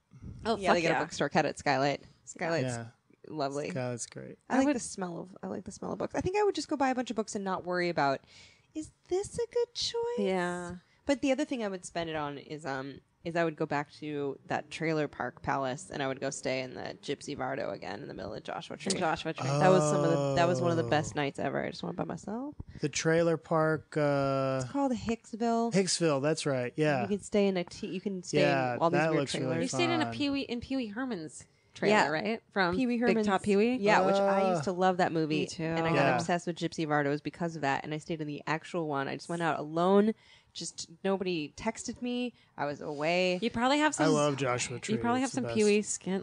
[SPEAKER 1] Oh,
[SPEAKER 5] Yeah,
[SPEAKER 1] fuck
[SPEAKER 5] they get
[SPEAKER 1] yeah.
[SPEAKER 5] a bookstore cat at Skylight. Skylight's
[SPEAKER 4] Yeah,
[SPEAKER 5] lovely.
[SPEAKER 4] God, that's great.
[SPEAKER 5] I like the smell of books. I think I would just go buy a bunch of books and not worry about, is this a good choice?
[SPEAKER 1] Yeah.
[SPEAKER 5] But the other thing I would spend it on is I would go back to that trailer park palace and I would go stay in the Gypsy Bardo again in the middle of Joshua Tree.
[SPEAKER 1] Joshua Tree.
[SPEAKER 5] That was one of the best nights ever. I just went by myself.
[SPEAKER 4] The trailer park.
[SPEAKER 5] It's called Hicksville.
[SPEAKER 4] Hicksville. That's right. Yeah.
[SPEAKER 5] You can stay in you can stay
[SPEAKER 4] Yeah,
[SPEAKER 5] in all these
[SPEAKER 4] that
[SPEAKER 5] weird
[SPEAKER 4] looks really
[SPEAKER 5] trailers.
[SPEAKER 1] You stayed in a
[SPEAKER 4] fun.
[SPEAKER 1] Pee Wee Herman's trailer,
[SPEAKER 5] Yeah.
[SPEAKER 1] right? From
[SPEAKER 5] Pee Wee
[SPEAKER 1] Big
[SPEAKER 5] Herman's.
[SPEAKER 1] Top Pee Wee.
[SPEAKER 5] Yeah, which I used to love that movie.
[SPEAKER 1] Me too.
[SPEAKER 5] And I got
[SPEAKER 4] Yeah.
[SPEAKER 5] obsessed with Gypsy Vardos because of that. And I stayed in the actual one. I just went out alone. Just nobody texted me. I was away.
[SPEAKER 1] You probably have some.
[SPEAKER 4] I love Joshua Tree.
[SPEAKER 1] You probably have
[SPEAKER 4] It's the
[SPEAKER 1] some
[SPEAKER 4] best.
[SPEAKER 1] Pee Wee skin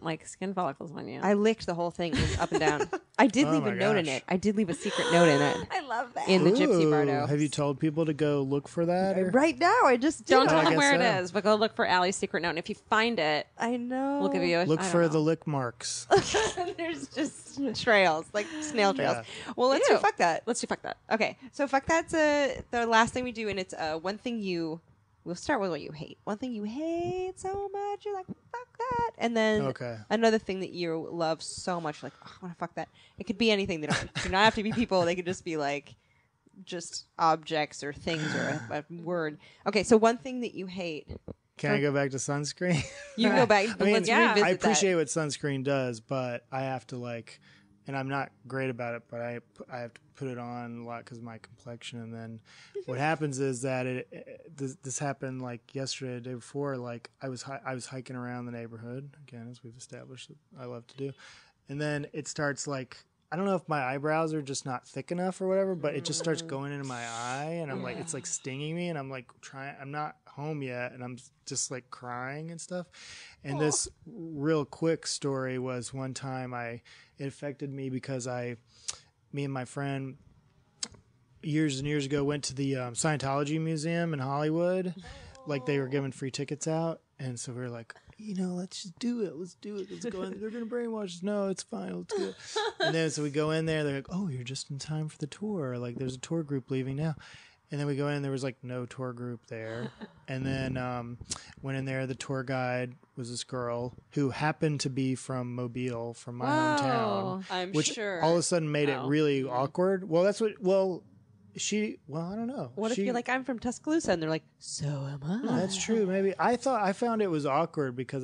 [SPEAKER 1] follicles on you.
[SPEAKER 5] I licked the whole thing up and down. I did
[SPEAKER 4] Oh
[SPEAKER 5] leave
[SPEAKER 4] my
[SPEAKER 5] a note in
[SPEAKER 4] gosh.
[SPEAKER 5] it. I did leave a secret note in it.
[SPEAKER 1] I love that.
[SPEAKER 5] In the Gypsy
[SPEAKER 4] Ooh,
[SPEAKER 5] Bardo.
[SPEAKER 4] have you told people to go look for that? Or?
[SPEAKER 5] Right now, I just
[SPEAKER 1] Don't
[SPEAKER 5] did.
[SPEAKER 1] tell
[SPEAKER 4] I
[SPEAKER 1] them
[SPEAKER 4] guess
[SPEAKER 1] where
[SPEAKER 4] so.
[SPEAKER 1] it is, but go look for Allie's secret note. And if you find it,
[SPEAKER 5] I know.
[SPEAKER 1] we'll give you a
[SPEAKER 4] Look
[SPEAKER 1] I don't
[SPEAKER 4] for
[SPEAKER 1] know.
[SPEAKER 4] the lick marks.
[SPEAKER 5] There's just trails, like snail trails.
[SPEAKER 4] Yeah.
[SPEAKER 5] Well, let's do
[SPEAKER 1] Ew.
[SPEAKER 5] fuck that.
[SPEAKER 1] Let's do fuck that.
[SPEAKER 5] Okay, so fuck that's the last thing we do, and it's one thing you. We'll start with what you hate. One thing you hate so much, you're like fuck that, and then
[SPEAKER 4] Okay.
[SPEAKER 5] another thing that you love so much, like oh, I want to fuck that. It could be anything. They don't do not have to be people. They could just be like just objects or things or a word. Okay, so one thing that you hate.
[SPEAKER 4] Can I go back to sunscreen?
[SPEAKER 5] You can go back.
[SPEAKER 4] I mean,
[SPEAKER 5] let's
[SPEAKER 1] yeah.
[SPEAKER 5] revisit
[SPEAKER 4] I appreciate
[SPEAKER 5] that.
[SPEAKER 4] what sunscreen does, but I have to and I'm not great about it, but I have to put it on a lot because of my complexion. And then what happens is that this happened like yesterday, the day before. Like I was hiking around the neighborhood again, as we've established that I love to do, and then it starts like. I don't know if my eyebrows are just not thick enough or whatever, but it just starts going into my eye, and I'm like, it's like stinging me, and I'm like I'm not home yet, and I'm just like crying and stuff. And this real quick story was one time it affected me because me and my friend years and years ago went to the Scientology Museum in Hollywood, like they were giving free tickets out, and so we were like, let's just do it. Let's do it. Let's go in. They're going to brainwash us. No, it's fine. Let's do it. And then so we go in there. They're like, oh, you're just in time for the tour. Like there's a tour group leaving now. And then we go in. There was like no tour group there. And then went in there. The tour guide was this girl who happened to be from Mobile, from my hometown.
[SPEAKER 5] I'm
[SPEAKER 4] which
[SPEAKER 5] sure.
[SPEAKER 4] all of a sudden made it really awkward. Well, that's what. Well, I don't know.
[SPEAKER 5] What if you're like, I'm from Tuscaloosa, and they're like, so am I.
[SPEAKER 4] That's true. Maybe I found it was awkward because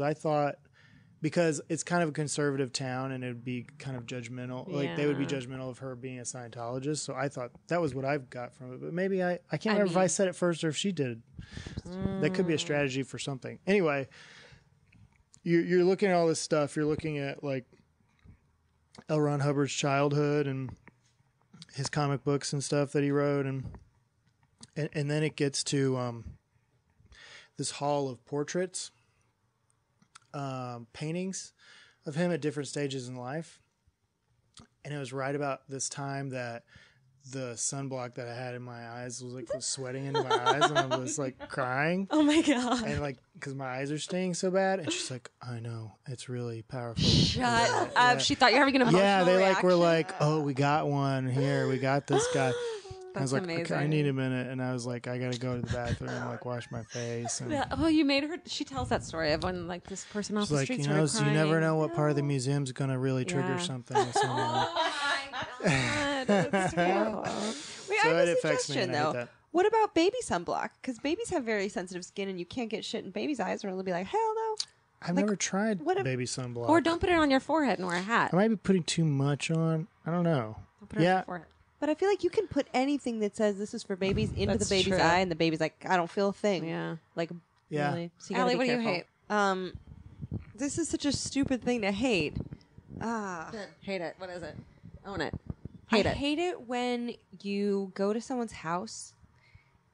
[SPEAKER 4] because it's kind of a conservative town and it'd be kind of judgmental. Like they would be judgmental of her being a Scientologist. So I thought that was what I've got from it. But maybe I can't remember if I said it first or if she did. That could be a strategy for something. Anyway, you're looking at all this stuff. You're looking at like L. Ron Hubbard's childhood and his comic books and stuff that he wrote, and then it gets to this hall of portraits, paintings of him at different stages in life, and it was right about this time that the sunblock that I had in my eyes was sweating into my eyes, and I was like crying.
[SPEAKER 1] Oh my god!
[SPEAKER 4] And like because my eyes are staying so bad, and she's like, "I know, it's really powerful."
[SPEAKER 1] Shut up!
[SPEAKER 4] Yeah.
[SPEAKER 1] She thought you were having an emotional
[SPEAKER 4] Yeah, they
[SPEAKER 1] reaction.
[SPEAKER 4] were like, "Oh, we got one here. We got this guy." I was like,
[SPEAKER 1] amazing.
[SPEAKER 4] "Okay, I need a minute," and I was like, "I gotta go to the bathroom and like wash my face." And
[SPEAKER 1] Yeah, well, you made her. She tells that story of when like this person off
[SPEAKER 4] she's
[SPEAKER 1] the
[SPEAKER 4] like,
[SPEAKER 1] street
[SPEAKER 4] "You
[SPEAKER 1] started
[SPEAKER 4] know,
[SPEAKER 1] crying.
[SPEAKER 4] you never know what part of the museum's gonna really trigger
[SPEAKER 1] Yeah.
[SPEAKER 4] something." With someone.
[SPEAKER 1] That's terrible.
[SPEAKER 5] Wait,
[SPEAKER 4] So
[SPEAKER 5] I have
[SPEAKER 4] it
[SPEAKER 5] a
[SPEAKER 4] affects me,
[SPEAKER 5] suggestion,
[SPEAKER 4] and I hate
[SPEAKER 5] though.
[SPEAKER 4] that.
[SPEAKER 5] What about baby sunblock? Because babies have very sensitive skin, and you can't get shit in babies' eyes, or they'll be like, hell no.
[SPEAKER 4] I've never tried
[SPEAKER 5] what if-
[SPEAKER 4] baby sunblock.
[SPEAKER 1] Or don't put it on your forehead and wear a hat.
[SPEAKER 4] I might be putting too much on. I don't know.
[SPEAKER 1] Don't put it on
[SPEAKER 4] Yeah,
[SPEAKER 1] your forehead.
[SPEAKER 5] But I feel like you can put anything that says this is for babies into
[SPEAKER 1] That's
[SPEAKER 5] the baby's
[SPEAKER 1] true.
[SPEAKER 5] eye, and the baby's like, I don't feel a thing.
[SPEAKER 1] Yeah.
[SPEAKER 5] Like,
[SPEAKER 4] Yeah.
[SPEAKER 5] really. So you gotta
[SPEAKER 1] Allie,
[SPEAKER 5] be
[SPEAKER 1] what do you
[SPEAKER 5] careful.
[SPEAKER 1] hate?
[SPEAKER 5] This is such a stupid thing to hate.
[SPEAKER 1] Hate it. What is it? Own it.
[SPEAKER 5] I hate it when you go to someone's house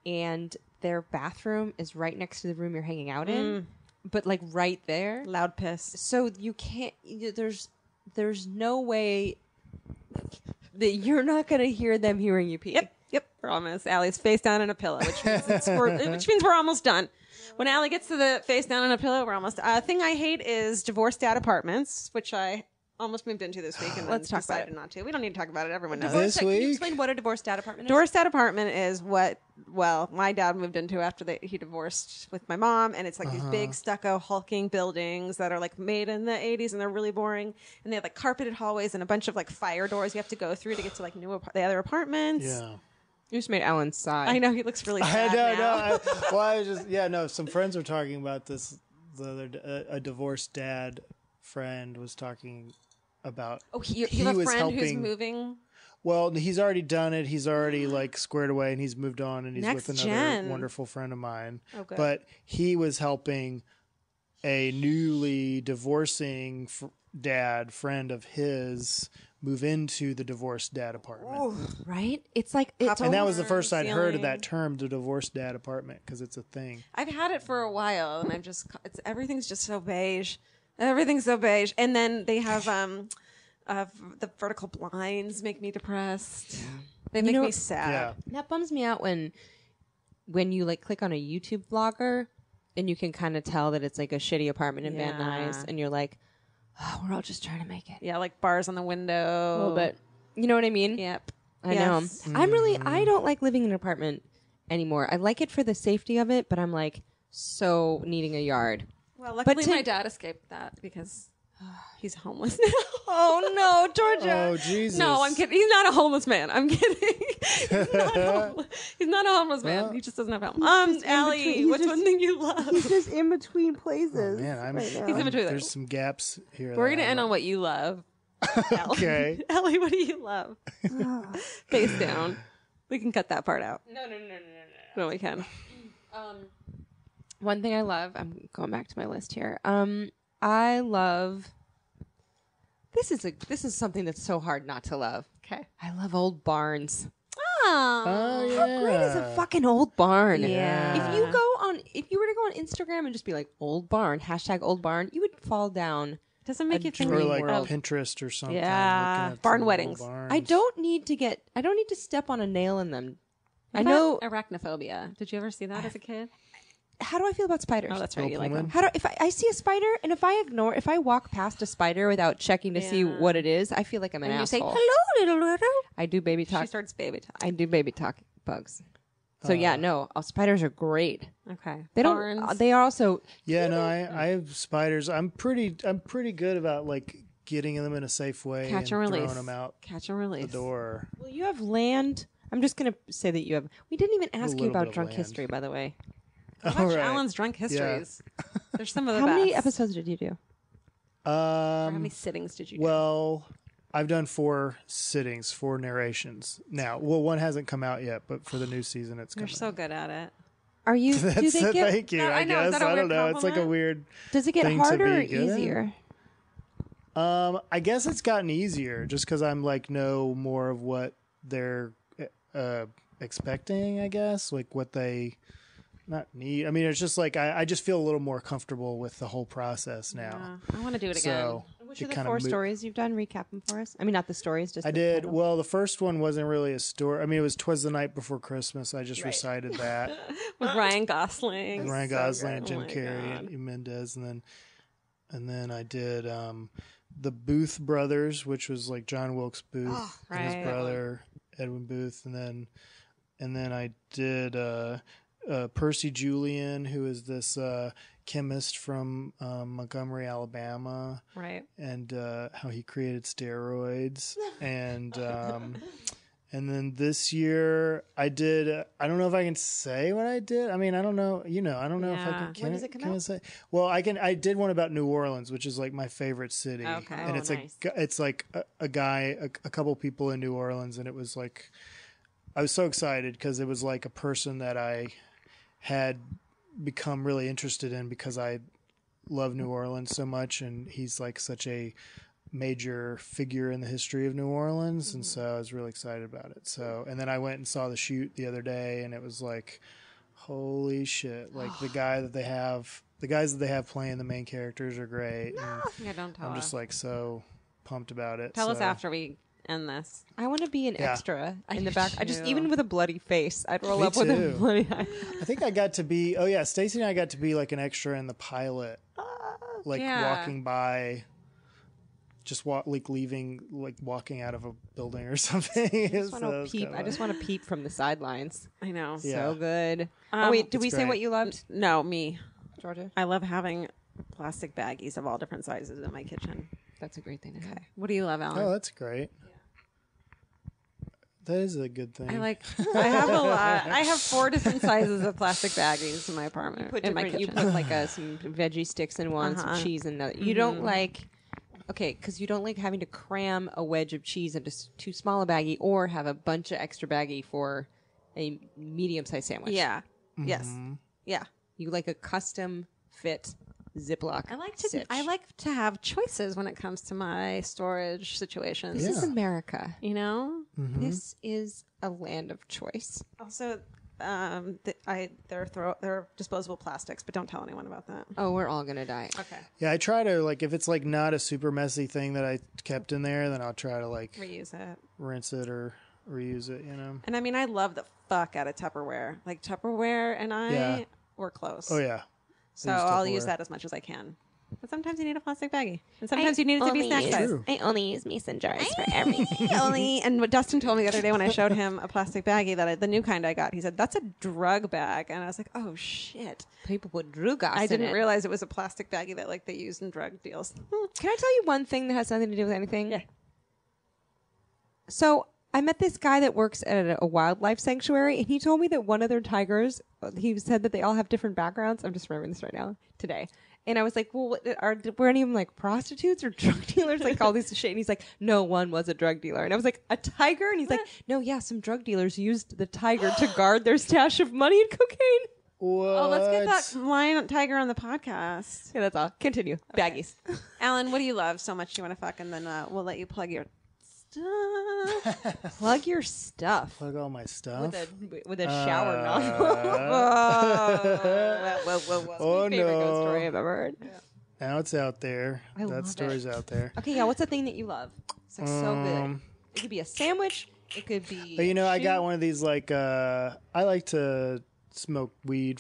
[SPEAKER 5] and their bathroom is right next to the room you're hanging out in, but like right there.
[SPEAKER 1] Loud piss.
[SPEAKER 5] So you can't. There's no way that you're not gonna hear them hearing you pee.
[SPEAKER 1] Yep. Yep, we're almost. Allie's face down in a pillow, which means we're almost done. When Alie gets to the face down in a pillow, we're almost. Thing I hate is divorced dad apartments, which I almost moved into this week and
[SPEAKER 5] Let's talk about
[SPEAKER 1] decided not to. We don't need to talk about it. Everyone knows.
[SPEAKER 4] This
[SPEAKER 5] Can you
[SPEAKER 4] week?
[SPEAKER 5] explain what a divorced dad apartment is?
[SPEAKER 1] Divorced dad apartment is what, my dad moved into after he divorced with my mom, and it's like these big stucco hulking buildings that are like made in the 80s, and they're really boring, and they have like carpeted hallways and a bunch of like fire doors you have to go through to get to like the other apartments.
[SPEAKER 4] Yeah.
[SPEAKER 5] You just made Alan sigh.
[SPEAKER 1] I know, he looks really
[SPEAKER 4] I
[SPEAKER 1] sad now.
[SPEAKER 4] I was just some friends were talking about this the other a divorced dad friend was talking about.
[SPEAKER 1] Oh, you have a
[SPEAKER 4] was
[SPEAKER 1] friend who's
[SPEAKER 4] helping-
[SPEAKER 1] moving?
[SPEAKER 4] Well, he's already done it. He's already like squared away, and he's moved on, and he's
[SPEAKER 1] Next
[SPEAKER 4] with another
[SPEAKER 1] gen.
[SPEAKER 4] wonderful friend of mine.
[SPEAKER 1] Oh, good.
[SPEAKER 4] But he was helping a newly divorcing friend of his move into the divorced dad apartment.
[SPEAKER 5] Right? It's like it's
[SPEAKER 4] And that was the first I'd heard of
[SPEAKER 1] ceiling.
[SPEAKER 4] that term, the divorced dad apartment, because it's a thing.
[SPEAKER 1] I've had it for a while, and everything's just so beige. Everything's so beige. And then they have the vertical blinds make me depressed. They make me sad.
[SPEAKER 4] Yeah.
[SPEAKER 5] that bums me out when you like click on a YouTube vlogger and you can kind of tell that it's like a shitty apartment in Van Nuys, and you're like, oh, we're all just trying to make it
[SPEAKER 1] Yeah, like bars on the window.
[SPEAKER 5] a little bit. You know what I mean?
[SPEAKER 1] Yep.
[SPEAKER 5] I
[SPEAKER 1] Yes.
[SPEAKER 5] know. I don't like living in an apartment anymore. I like it for the safety of it, but I'm like so needing a yard.
[SPEAKER 1] Well, luckily
[SPEAKER 5] to-
[SPEAKER 1] my dad escaped that because he's homeless now.
[SPEAKER 5] Oh no, Georgia.
[SPEAKER 4] Oh, Jesus.
[SPEAKER 1] No, I'm kidding. He's not a homeless man. I'm kidding. He's not a homeless man.
[SPEAKER 4] Well,
[SPEAKER 1] He just doesn't have help. Alie, what's one thing you love?
[SPEAKER 5] just in between places.
[SPEAKER 4] Man,
[SPEAKER 1] He's in between
[SPEAKER 4] there's some gaps here.
[SPEAKER 1] We're
[SPEAKER 4] that
[SPEAKER 1] gonna
[SPEAKER 4] I
[SPEAKER 1] end
[SPEAKER 4] love.
[SPEAKER 1] on what you love.
[SPEAKER 4] Okay.
[SPEAKER 1] Alie, what do you love? Face down. We can cut that part out.
[SPEAKER 5] No.
[SPEAKER 1] No, we can.
[SPEAKER 5] One thing I love, I'm going back to my list here. I love this is something that's so hard not to love.
[SPEAKER 1] Okay.
[SPEAKER 5] I love old barns.
[SPEAKER 4] Oh, yeah.
[SPEAKER 5] How great is a fucking old barn?
[SPEAKER 1] Yeah.
[SPEAKER 5] If you were to go on Instagram and just be like old barn, #old barn, you would fall down.
[SPEAKER 1] Doesn't make you think
[SPEAKER 4] Or
[SPEAKER 5] dream
[SPEAKER 4] like
[SPEAKER 5] world.
[SPEAKER 4] Pinterest or something.
[SPEAKER 1] Yeah.
[SPEAKER 4] looking at
[SPEAKER 1] Barn
[SPEAKER 4] some old
[SPEAKER 1] weddings.
[SPEAKER 4] barns.
[SPEAKER 5] I don't need to step on a nail in them. I
[SPEAKER 1] What
[SPEAKER 5] know.
[SPEAKER 1] about arachnophobia. Did you ever see that as a kid?
[SPEAKER 5] How do I feel about spiders?
[SPEAKER 1] Oh, that's right.
[SPEAKER 4] Bill
[SPEAKER 1] You like
[SPEAKER 4] Pullman?
[SPEAKER 1] them.
[SPEAKER 5] If I see a spider and if I walk past a spider without checking to see
[SPEAKER 1] Yeah.
[SPEAKER 5] what it is, I feel like I'm an
[SPEAKER 1] And you say,
[SPEAKER 5] asshole.
[SPEAKER 1] hello, little.
[SPEAKER 5] I do baby
[SPEAKER 1] She
[SPEAKER 5] talk.
[SPEAKER 1] starts baby talk.
[SPEAKER 5] I do baby talk bugs. So yeah, no, spiders are great.
[SPEAKER 1] Okay.
[SPEAKER 5] They don't.
[SPEAKER 1] Barns.
[SPEAKER 5] They are also.
[SPEAKER 4] Yeah, no, I have spiders. I'm pretty good about like getting them in a safe way
[SPEAKER 1] Catch and
[SPEAKER 4] and
[SPEAKER 1] release.
[SPEAKER 4] throwing them out
[SPEAKER 1] Catch and release.
[SPEAKER 4] the door.
[SPEAKER 5] Well, you have land. I'm just gonna say that you have. We didn't even ask you
[SPEAKER 4] little
[SPEAKER 5] about
[SPEAKER 4] bit of
[SPEAKER 5] drunk
[SPEAKER 4] land.
[SPEAKER 5] history, by the way.
[SPEAKER 1] Watch
[SPEAKER 4] All right.
[SPEAKER 1] Alan's drunk histories. There's some of the
[SPEAKER 5] How
[SPEAKER 1] best.
[SPEAKER 5] many episodes did you do?
[SPEAKER 1] Or how many sittings did you do?
[SPEAKER 4] Well, I've done 4 sittings, 4 narrations. Now, one hasn't come out yet, but for the new season, it's
[SPEAKER 1] You're
[SPEAKER 4] coming.
[SPEAKER 1] so good at it.
[SPEAKER 5] Are you? Do
[SPEAKER 4] That's
[SPEAKER 5] they get?
[SPEAKER 4] thank you.
[SPEAKER 1] No, I
[SPEAKER 4] I
[SPEAKER 1] know. Is
[SPEAKER 4] guess
[SPEAKER 1] that a
[SPEAKER 4] I don't
[SPEAKER 1] weird
[SPEAKER 4] know. It's like a
[SPEAKER 1] compliment?
[SPEAKER 4] weird.
[SPEAKER 5] Does it get
[SPEAKER 4] thing to
[SPEAKER 5] harder
[SPEAKER 4] be
[SPEAKER 5] or
[SPEAKER 4] good at?
[SPEAKER 5] easier?
[SPEAKER 4] I guess it's gotten easier just because I'm like know more of what they're expecting. I guess like what they not need. I mean, it's just like I just feel a little more comfortable with the whole process now.
[SPEAKER 1] I want to do it again.
[SPEAKER 4] So
[SPEAKER 5] Which
[SPEAKER 4] it
[SPEAKER 5] are the
[SPEAKER 4] kinda
[SPEAKER 5] 4
[SPEAKER 4] mo-
[SPEAKER 5] stories you've done? Recap them for us. I mean, not the stories. Just
[SPEAKER 4] I
[SPEAKER 5] the
[SPEAKER 4] did.
[SPEAKER 5] title.
[SPEAKER 4] Well, the first one wasn't really a story. I mean, it was "Twas the Night Before Christmas." I just recited that.
[SPEAKER 1] With Ryan Gosling.
[SPEAKER 4] And Ryan
[SPEAKER 1] So
[SPEAKER 4] Gosling,
[SPEAKER 1] good.
[SPEAKER 4] and Jim
[SPEAKER 1] Oh my
[SPEAKER 4] Carrey,
[SPEAKER 1] God.
[SPEAKER 4] and Mendez, and then I did the Booth brothers, which was like John Wilkes Booth and
[SPEAKER 1] right.
[SPEAKER 4] his brother Edwin Booth, and then I did Percy Julian, who is this chemist from Montgomery, Alabama,
[SPEAKER 1] Right.
[SPEAKER 4] and how he created steroids, and then this year I did. I don't know if I can say what I did. I mean, I don't know. I don't know if I
[SPEAKER 1] Yeah.
[SPEAKER 4] can.
[SPEAKER 5] When does it come
[SPEAKER 4] can I
[SPEAKER 5] out?
[SPEAKER 4] say? Well, I can. I did one about New Orleans, which is like my favorite city.
[SPEAKER 1] Okay.
[SPEAKER 4] and
[SPEAKER 1] Oh,
[SPEAKER 4] it's
[SPEAKER 5] nice.
[SPEAKER 4] it's like a guy, a couple people in New Orleans, and it was like I was so excited because it was like a person that I had become really interested in because I love New Orleans so much, and he's like such a major figure in the history of New Orleans, and so I was really excited about it. So, and then I went and saw the shoot the other day, and it was like, holy shit! Like the guys that they have playing the main characters are great. And
[SPEAKER 1] Yeah, don't tell
[SPEAKER 4] I'm
[SPEAKER 1] us.
[SPEAKER 4] just like so pumped about it.
[SPEAKER 1] Tell us
[SPEAKER 4] So,
[SPEAKER 1] after we and this.
[SPEAKER 5] I want to be an
[SPEAKER 4] Yeah.
[SPEAKER 5] extra in the
[SPEAKER 1] do
[SPEAKER 5] back. I just
[SPEAKER 1] too.
[SPEAKER 5] even with a bloody face, I'd roll
[SPEAKER 4] Me
[SPEAKER 5] up with a
[SPEAKER 4] too.
[SPEAKER 5] bloody eye.
[SPEAKER 4] I think I got to be. Oh yeah, Stacy and I got to be like an extra in the pilot, like
[SPEAKER 1] yeah.
[SPEAKER 4] walking by, just leaving, like walking out of a building or something.
[SPEAKER 5] I just
[SPEAKER 4] So
[SPEAKER 5] want
[SPEAKER 4] that
[SPEAKER 5] to
[SPEAKER 4] was
[SPEAKER 5] peep.
[SPEAKER 4] kinda
[SPEAKER 5] I just want to peep from the sidelines.
[SPEAKER 1] I know.
[SPEAKER 4] Yeah.
[SPEAKER 5] So good. Oh wait, did
[SPEAKER 4] It's
[SPEAKER 5] we say
[SPEAKER 4] great.
[SPEAKER 5] what you loved,
[SPEAKER 1] No, me.
[SPEAKER 5] Georgia?
[SPEAKER 1] I love having plastic baggies of all different sizes in my kitchen.
[SPEAKER 5] That's a great thing to have.
[SPEAKER 1] What do you love, Alan?
[SPEAKER 4] Oh, that's great. That is a good thing.
[SPEAKER 1] I have a lot. I have 4 different sizes of plastic baggies in my apartment.
[SPEAKER 5] Put
[SPEAKER 1] in my
[SPEAKER 5] different, you
[SPEAKER 1] kitchen.
[SPEAKER 5] put like some veggie sticks in one, some cheese in another. You don't like, okay, because you don't like having to cram a wedge of cheese into too small a baggie, or have a bunch of extra baggie for a medium-sized sandwich.
[SPEAKER 1] Yeah. Yes.
[SPEAKER 4] Mm-hmm.
[SPEAKER 1] Yeah.
[SPEAKER 5] You like a custom fit Ziploc.
[SPEAKER 1] I like to have choices when it comes to my storage situations.
[SPEAKER 5] This is
[SPEAKER 4] Yeah.
[SPEAKER 5] America.
[SPEAKER 1] You know.
[SPEAKER 5] This is a land of choice.
[SPEAKER 1] Also, they're disposable plastics, but don't tell anyone about that.
[SPEAKER 5] Oh, we're all gonna die.
[SPEAKER 1] Okay.
[SPEAKER 4] Yeah, I try to like if it's like not a super messy thing that I kept in there, then I'll try to like
[SPEAKER 1] Reuse it.
[SPEAKER 4] rinse it or reuse it. You know.
[SPEAKER 1] And I mean, I love the fuck out of Tupperware. Like Tupperware and I
[SPEAKER 4] Yeah.
[SPEAKER 1] were close.
[SPEAKER 4] Oh yeah.
[SPEAKER 1] So
[SPEAKER 4] Use
[SPEAKER 1] I'll use
[SPEAKER 4] Tupperware.
[SPEAKER 1] that as much as I can. But sometimes you need a plastic baggie, and sometimes you need it to be snack size.
[SPEAKER 4] True.
[SPEAKER 5] I only use mason jars for everything.
[SPEAKER 1] And what Dustin told me the other day when I showed him a plastic baggie the new kind I got, he said that's a drug bag, and I was like, oh shit!
[SPEAKER 5] People put drugas.
[SPEAKER 1] I didn't
[SPEAKER 5] in it.
[SPEAKER 1] realize it was a plastic baggie that like they use in drug deals.
[SPEAKER 5] Can I tell you one thing that has nothing to do with anything?
[SPEAKER 1] Yeah.
[SPEAKER 5] So I met this guy that works at a wildlife sanctuary, and he told me that one of their tigers, he said that they all have different backgrounds. I'm just remembering this right now, today. And I was like, well, were any of them like prostitutes or drug dealers? Like all this shit. And he's like, no, one was a drug dealer. And I was like, a tiger? And he's like, no, yeah, some drug dealers used the tiger to guard their stash of money and cocaine.
[SPEAKER 4] What?
[SPEAKER 1] Oh, let's get that lion tiger on the podcast.
[SPEAKER 5] Yeah, that's all. Continue. Baggies.
[SPEAKER 1] Alan, what do you love so much you want to fuck, and then we'll let you plug your stuff.
[SPEAKER 5] Plug your stuff.
[SPEAKER 4] Plug all my stuff.
[SPEAKER 5] With a shower nozzle.
[SPEAKER 1] Whoa.
[SPEAKER 4] Oh
[SPEAKER 5] Favorite ghost story
[SPEAKER 4] no!
[SPEAKER 5] I've ever heard.
[SPEAKER 4] Now it's out there.
[SPEAKER 5] I love
[SPEAKER 4] That story's out there.
[SPEAKER 5] Okay, yeah, what's the thing that you love? It's like so good. It could be a sandwich. It could be.
[SPEAKER 4] But you know, I
[SPEAKER 5] shoe.
[SPEAKER 4] got one of these like I like to smoke weed